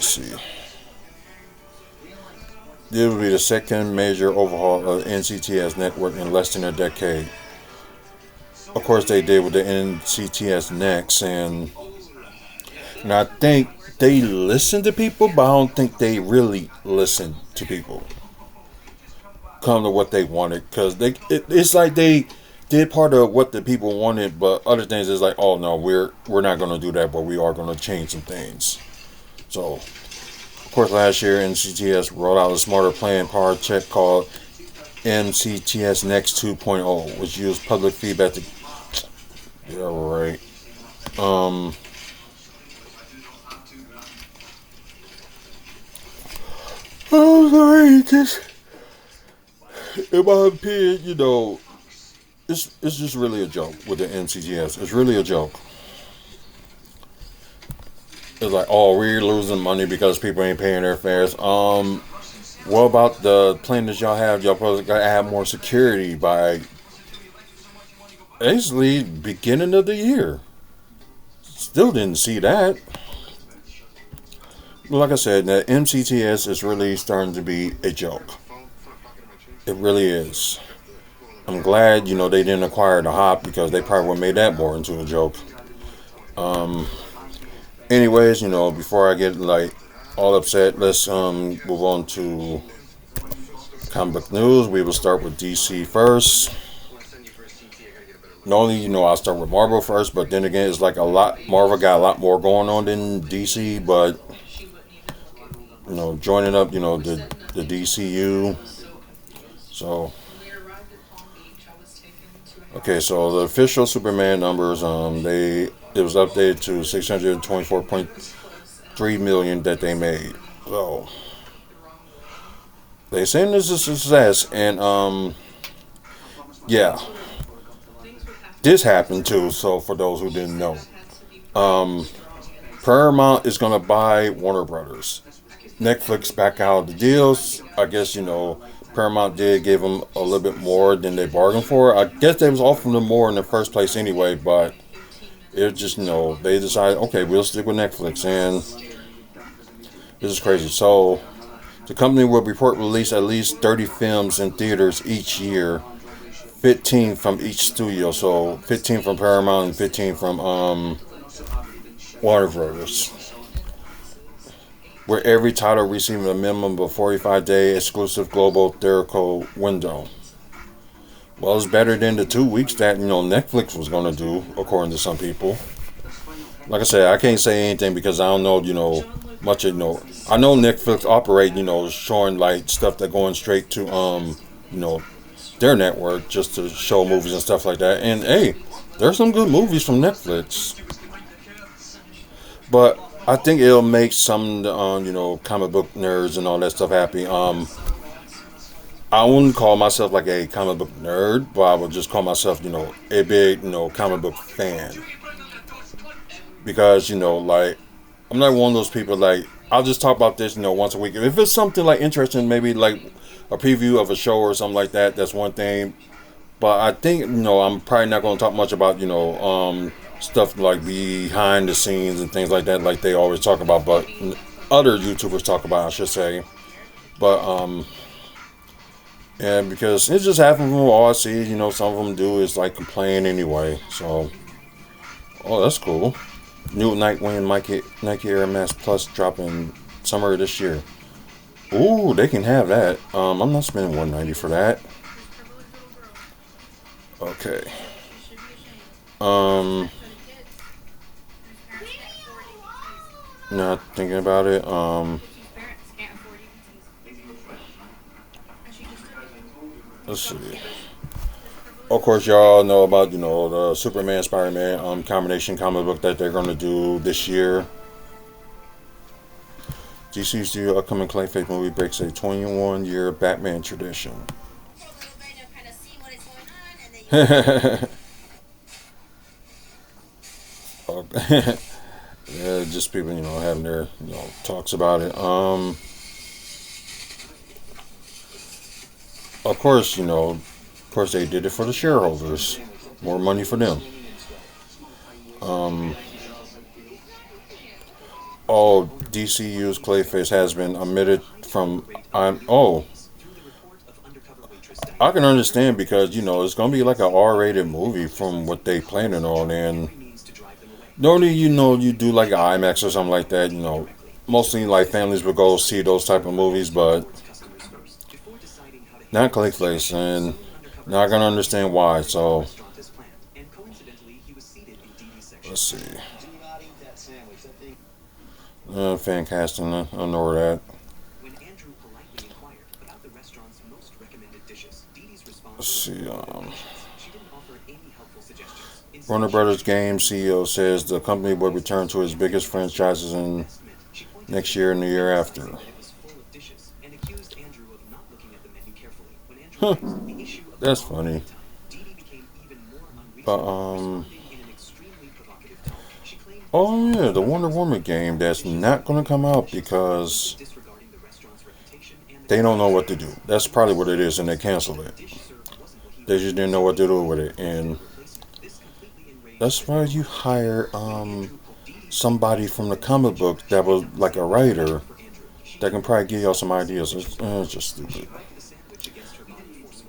see. This will be the second major overhaul of the NCTS network in less than a decade. Of course, they did with the NCTS Next, and I think they listen to people, but I don't think they really listen to people. Come to what they wanted, because it's like they did part of what the people wanted, but other things is like, oh no, we're not going to do that, but we are going to change some things. So, of course, last year NCTS rolled out a smarter plan power check called NCTS Next 2.0, which used public feedback to. Yeah, right. I'm sorry, just in my opinion, it's just really a joke with the NCTS. It's really a joke. It's like, oh, we're losing money because people ain't paying their fares. What about the plan that y'all have? Y'all probably got to add more security by basically beginning of the year. Still didn't see that. Like I said, the MCTS is really starting to be a joke. It really is. I'm glad, they didn't acquire the hop because they probably would have made that more into a joke. Um, anyways, before I get like all upset, let's move on to comic book news. We will start with DC first. Normally, I'll start with Marvel first, but then again, it's like a lot. Marvel got a lot more going on than DC, but joining up, the DCU. So, okay, so the official Superman numbers, it was updated to 624.3 million that they made. So they saying this is a success, and yeah, this happened too. So for those who didn't know, um, Paramount is gonna buy Warner Brothers. Netflix back out of the deals. I guess Paramount did give them a little bit more than they bargained for. I guess they was offering them more in the first place anyway, but it just they decided, okay, we'll stick with Netflix, and this is crazy. So the company will report release at least 30 films in theaters each year, 15 from each studio. So 15 from Paramount and 15 from Warner Brothers, where every title receiving a minimum of 45-day exclusive global theatrical window. Well, it's better than the 2 weeks that Netflix was going to do, according to some people. Like I said, I can't say anything because I don't know much. I know Netflix operate showing like stuff that going straight to their network just to show movies and stuff like that. And hey, there's some good movies from Netflix, but I think it'll make some comic book nerds and all that stuff happy. I wouldn't call myself like a comic book nerd, but I would just call myself a big comic book fan, because like I'm not one of those people like I'll just talk about this once a week. If it's something like interesting, maybe like a preview of a show or something like that, that's one thing. But I think I'm probably not going to talk much about stuff like behind the scenes and things like that, like they always talk about, but other YouTubers talk about, I should say. But yeah, because it just happens from all I see. Some of them do is like complain anyway. So, oh, that's cool. New Nightwing Nike Air Max Plus dropping summer of this year. Ooh, they can have that. I'm not spending $190 for that. Okay. Not thinking about it. Let's see. Of course, y'all know about the Superman Spider-Man combination comic book that they're gonna do this year. DC's upcoming Clayface movie breaks a 21-year Batman tradition. Yeah, just people having their talks about it. Of course they did it for the shareholders, more money for them. Um, DCU's Clayface has been omitted from. I can understand because it's gonna be like an R-rated movie from what they planning on, and normally you do like an IMAX or something like that. Mostly like families would go see those type of movies, but not Clayface, and not gonna understand why. So let's see. Fan casting, I don't know where that. Let's see. Warner Brothers Games CEO says the company will return to its biggest franchises in next year and the year after. Huh, that's funny. But oh yeah, the Wonder Woman game that's not going to come out because They don't know what to do. That's probably what it is, and they canceled it. They just didn't know what to do with it, and that's why you hire somebody from the comic book that was like a writer that can probably give y'all some ideas. It's just stupid.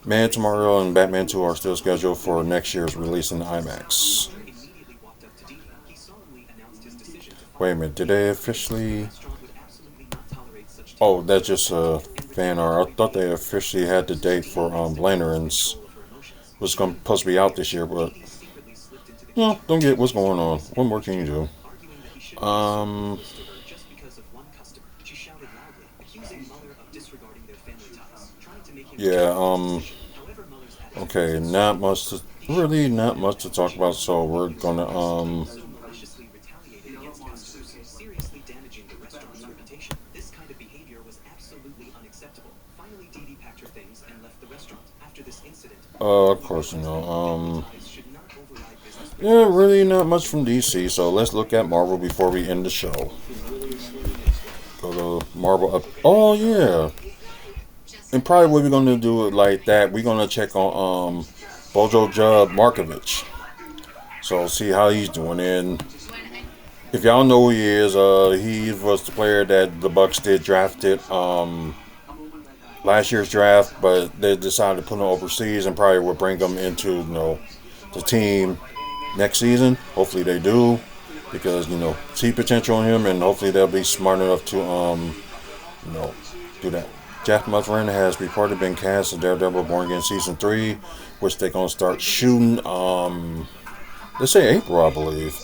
Man Tomorrow and Batman 2 are still scheduled for next year's release in IMAX. Wait a minute, did they officially... Oh, that's just a fan art. I thought they officially had the date for Lanterns. Was supposed to be out this year, but... No, don't get what's going on. What more can you do? Yeah, okay, not much to talk about, so we're gonna, of course, yeah, really not much from DC, so let's look at Marvel before we end the show. Go to Marvel up. Oh, yeah. And probably what we're gonna do it like that. We're gonna check on Bojo Jub Markovich. So see how he's doing. And if y'all know who he is, he was the player that the Bucks did drafted last year's draft, but they decided to put him overseas and probably will bring him into the team next season. Hopefully they do, because see potential in him, and hopefully they'll be smart enough to do that. Jack Muffrin has reportedly been cast as Daredevil Born Again Season 3, which they're going to start shooting, let's say April, I believe.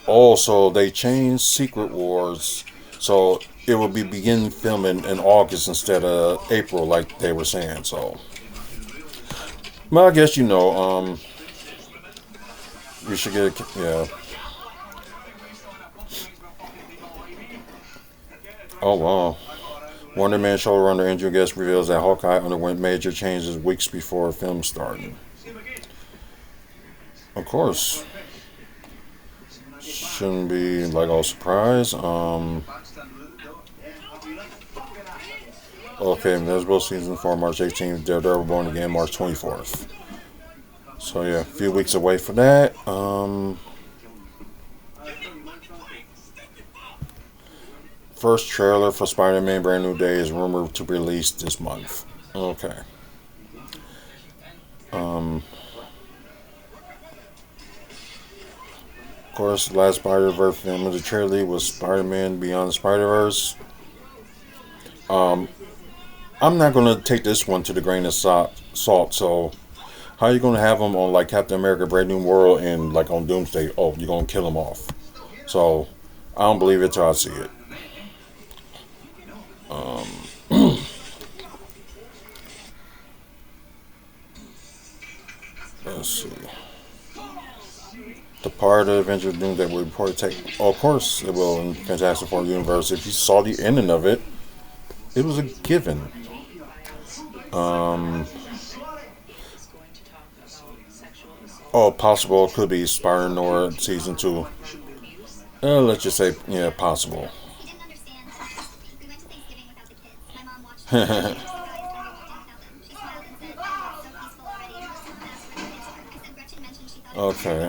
Also, they changed Secret Wars, so it will be begin filming in August instead of April, like they were saying, so. Well, I guess we should get yeah. Oh, wow. Wonder Man showrunner Andrew Guest reveals that Hawkeye underwent major changes weeks before film starting. Of course. Shouldn't be like all surprise. Okay, Invisible Season 4, March 18th. Daredevil Born Again, March 24th. So yeah, a few weeks away for that. First trailer for Spider-Man Brand New Day is rumored to be released this month. Okay. Of course, the last Spider-Verse film of the trilogy was Spider-Man Beyond the Spider-Verse. I'm not going to take this one to the grain of salt, so how are you going to have them on like Captain America Brave New World and like on Doomsday? Oh, you're going to kill them off. So, I don't believe it till I see it. Let's see. The part of Avengers Doom that will report take. Oh, of course, it will in Fantastic Four universe. If you saw the ending of it, it was a given. Oh, possible could be Spider-Noir season 2. Let's just say, yeah, possible. Okay,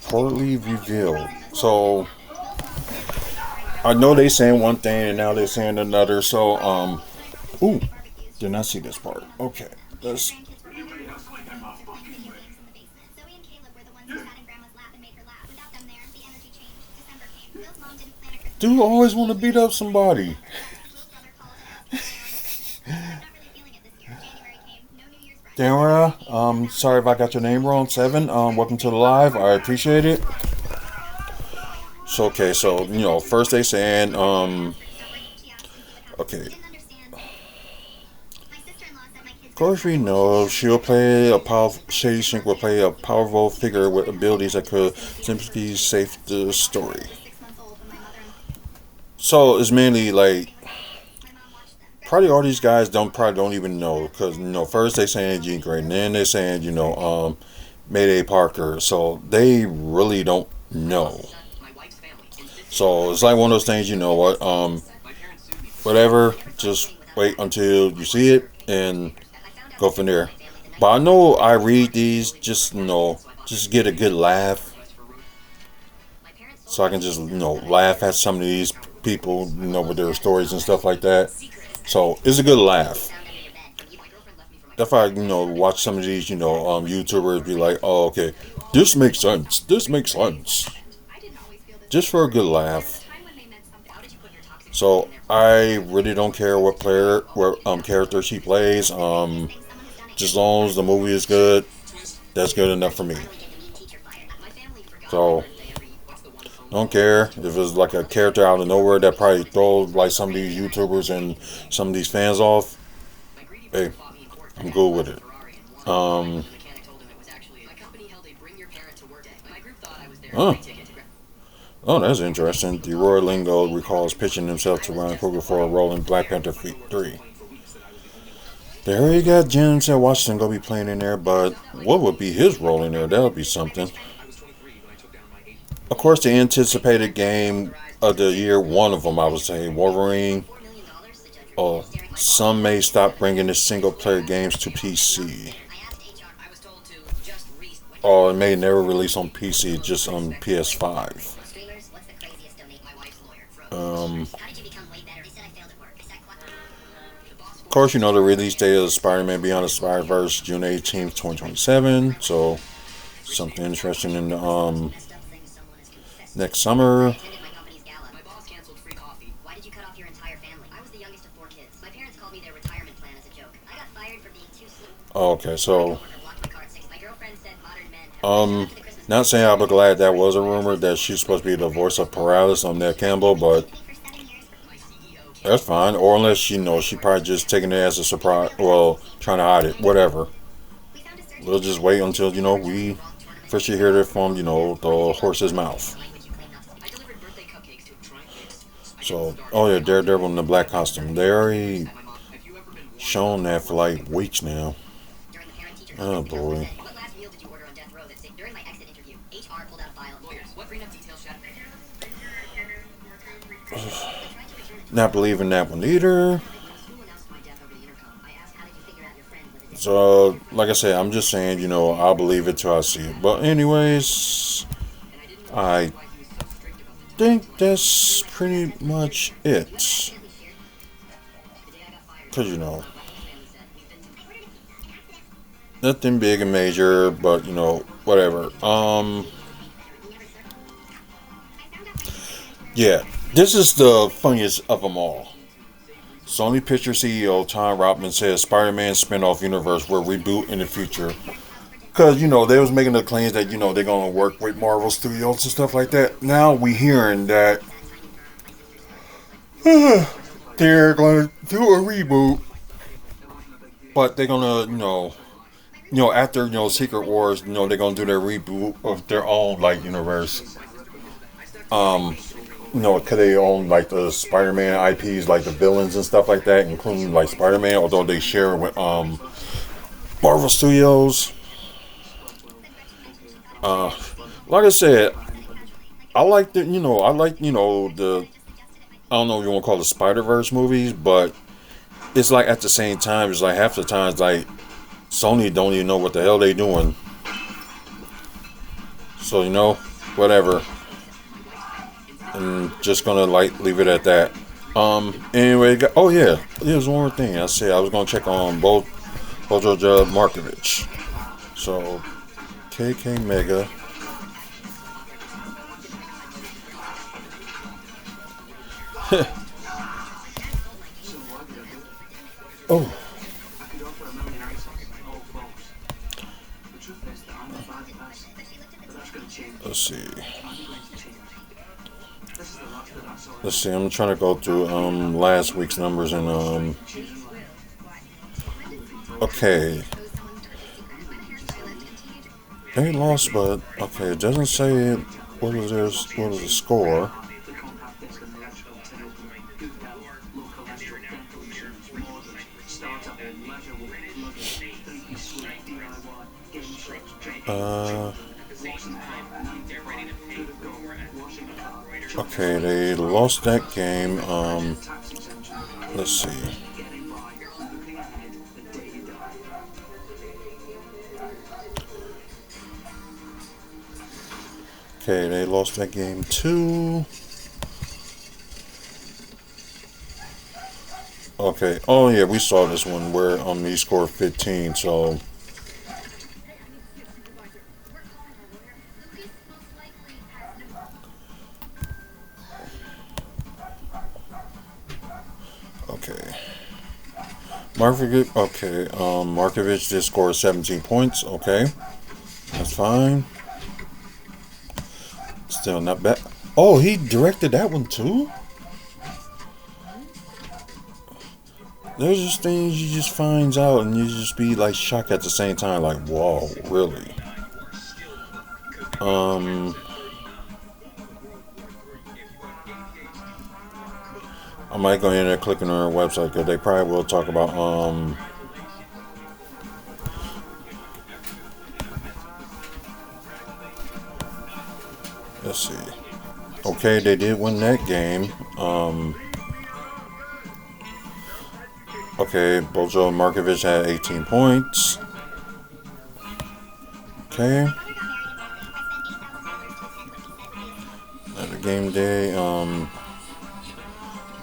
poorly revealed. So I know they saying one thing and now they're saying another. So ooh, did not see this part. Okay, let's. Dude always want to beat up somebody. Dara, sorry if I got your name wrong. 7, welcome to the live. I appreciate it. So, okay, so, first they saying, okay. Of course we know she'll play a powerful, Shady Sink will play a powerful figure with abilities that could simply save the story. So, it's mainly like probably all these guys don't even know, because first they saying Jean Grey, and then they saying Mayday Parker, so they really don't know. So it's like one of those things. You know what? Whatever. Just wait until you see it and go from there. But I know I read these just just get a good laugh, so I can just laugh at some of these people with their stories and stuff like that. So it's a good laugh. If I watch some of these YouTubers be like, oh, okay, this makes sense. This makes sense. Just for a good laugh. So I really don't care what character she plays. Just as long as the movie is good, that's good enough for me. So don't care if it's like a character out of nowhere that probably throws like some of these YouTubers and some of these fans off. Hey, I'm good with it. Oh, oh, that's interesting. The Roy Lingo recalls pitching himself to Ryan Coogler for a role in Black Panther 3. They already got Denzel Washington going to be playing in there, but what would be his role in there? That would be something. Of course, the anticipated game of the year, one of them, I would say, Wolverine. Oh, some may stop bringing the single-player games to PC. Or it may never release on PC, just on PS5. Of course, the release date of Spider-Man Beyond the Spider-Verse, June 18th, 2027. So, something interesting in the next summer. Okay, so not saying I'll be glad that was a rumor that she's supposed to be the voice of Paralysis on Ned Campbell, but that's fine. Or unless she probably just taking it as a surprise, well, trying to hide it, whatever. We'll just wait until we first hear it from the horse's mouth. So, oh yeah, Daredevil in the black costume. They already shown that for like weeks now. Oh boy. Not believing that one either. So, like I said, I'm just saying, I'll believe it till I see it. But anyways, I think that's pretty much it. Because, nothing big and major, but, whatever. Yeah, this is the funniest of them all. Sony Pictures CEO Tom Rothman says Spider-Man spin-off universe will reboot in the future. Because, they was making the claims that, they're going to work with Marvel Studios and stuff like that. Now we hearing that they're going to do a reboot. But they're going to, after, Secret Wars, they're going to do their reboot of their own, like, universe. Because they own like the Spider-Man IPs, like the villains and stuff like that, including like Spider-Man, although they share with Marvel Studios. Like I said, I like the I don't know if you want to call it Spider-Verse movies, but it's like at the same time, it's like half the times like Sony don't even know what the hell they doing. So whatever. I'm just gonna leave it at that. Anyway, oh yeah, here's one more thing. I said I was gonna check on both Bojo Markovich. So KK Mega. Oh. Let's see. I'm trying to go through last week's numbers and okay. They lost, but okay, it doesn't say what was the score. Uh, okay, they lost that game. Let's see. Okay, they lost that game too. Okay. Oh yeah, we saw this one where he scored 15. So okay. Markovic just scored 17 points. Okay, that's fine. Still not bad. Oh, he directed that one too? There's just things you just finds out and you just be like shocked at the same time, like, whoa, really? I might go in there clicking on their website because they probably will talk about let's see. Okay, they did win that game. Okay, Bojo Markovic had 18 points. Okay. Another game day.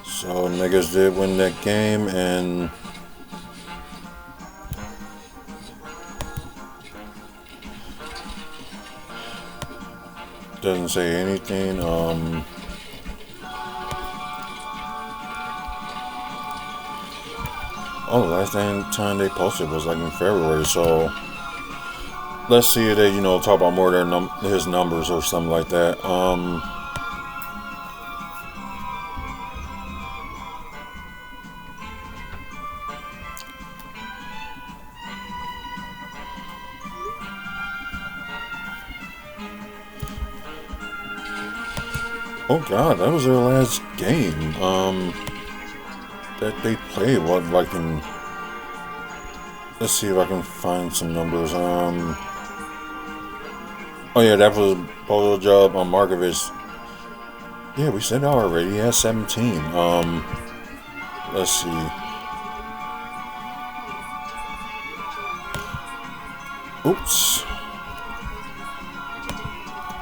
So niggas did win that game and doesn't say anything. Oh, the last time they posted was like in February, so let's see if they, talk about more of his numbers or something like that. Oh God, that was their last game. That they played. What like in? Let's see if I can find some numbers. Oh yeah, that was Bozo job on Markovic. Yeah, we said that already. He has 17. Let's see. Oops.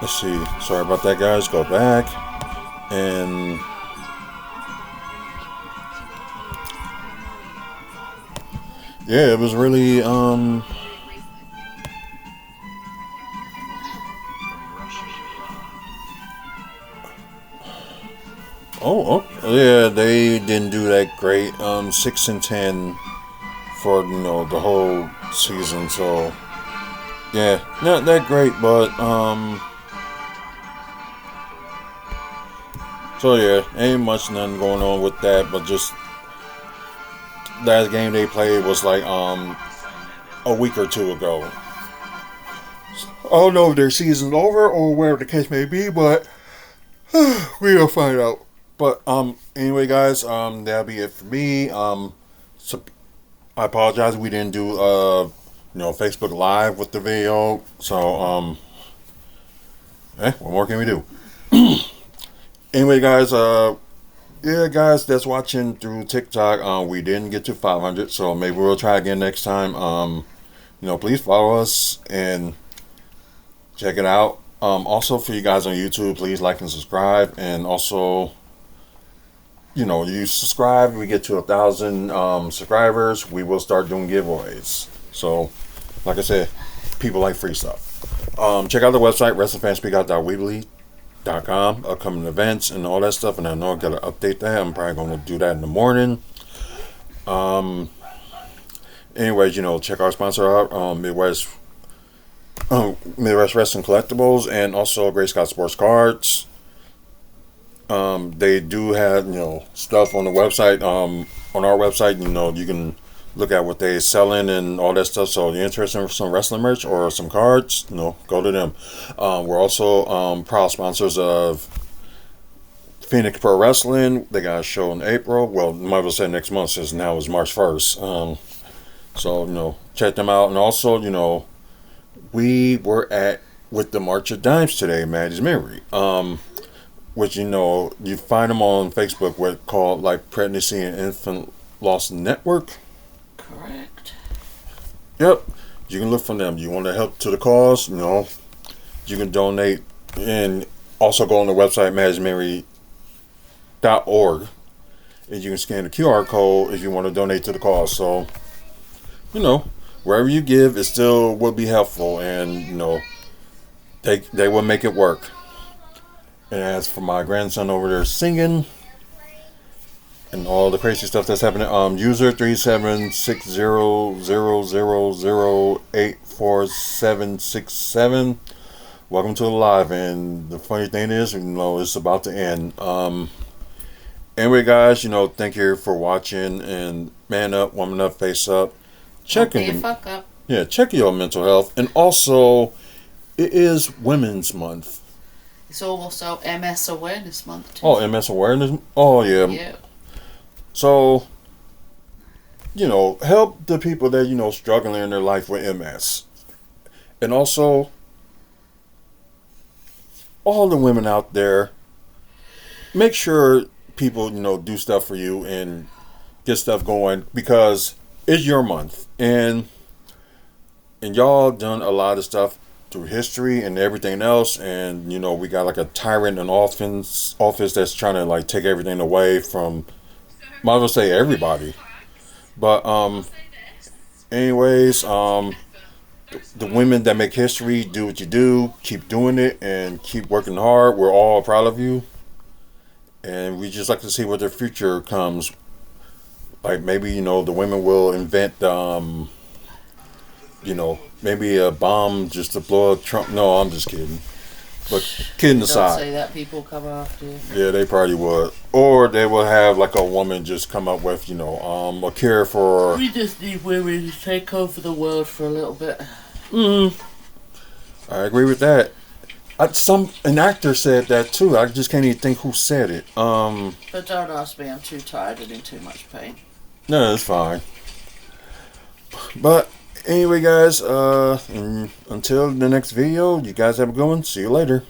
Let's see. Sorry about that, guys. Go back and. Yeah, it was really yeah, they didn't do that great. 6-10 for the whole season. So yeah, not that great, but so yeah, ain't much nothing going on with that, but just last game they played was like a week or two ago. I don't know if their season's over or whatever the case may be, but we'll find out. But anyway, guys, that'll be it for me. So I apologize we didn't do Facebook Live with the video. So what more can we do? Anyway, guys, yeah, guys, that's watching through TikTok. We didn't get to 500, so maybe we'll try again next time. Please follow us and check it out. Also, for you guys on YouTube, please like and subscribe. And also, you subscribe, we get to 1,000 subscribers, we will start doing giveaways. So, like I said, people like free stuff. Check out the website, WrestlingFansSpeak.com, upcoming events and all that stuff. And I know I got to update that. I'm probably going to do that in the morning. Anyways, check our sponsor out, Midwest Wrestling Collectibles, and also Great Scott Sports Cards. They do have stuff on the website. On our website, you can look at what they're selling and all that stuff. So if you're interested in some wrestling merch or some cards, go to them. We're also proud sponsors of Phoenix Pro Wrestling. They got a show in April. Well, might as well say next month since now is March 1st. So check them out. And also we were at with the March of Dimes today, Maddie's Memory. Which you find them on Facebook, what called like Pregnancy and Infant Loss Network. Correct. Yep, you can look from them. You want to help to the cause, you can donate, and also go on the website madismary.org, and you can scan the QR code if you want to donate to the cause. So, wherever you give, it still will be helpful, and they will make it work. And as for my grandson over there singing and all the crazy stuff that's happening, user 376000844767. Welcome to the live. And the funny thing is, it's about to end. Anyway, guys, thank you for watching, and man up, woman up, face up. Checking. Fuck up. Yeah, check your mental health, and also it is Women's Month. It's also MS Awareness Month too. Oh, MS Awareness. Oh yeah. Yeah. So, help the people that struggling in their life with MS, and also all the women out there. Make sure people do stuff for you and get stuff going, because it's your month, and y'all done a lot of stuff through history and everything else, and we got like a tyrant in office that's trying to like take everything away from, might as well say, everybody. But anyways, the women that make history, do what you do, keep doing it, and keep working hard. We're all proud of you, and we just like to see what their future comes. Like maybe the women will invent maybe a bomb just to blow up Trump. No, I'm just kidding. But kidding aside. Don't say that, people come after you. Yeah, they probably would. Or they will have like a woman just come up with, a cure for... We just need women to take over the world for a little bit. I agree with that. An actor said that too. I just can't even think who said it. But don't ask me, I'm too tired and in too much pain. No, it's fine. But... anyway, guys, until the next video, you guys have a good one. See you later.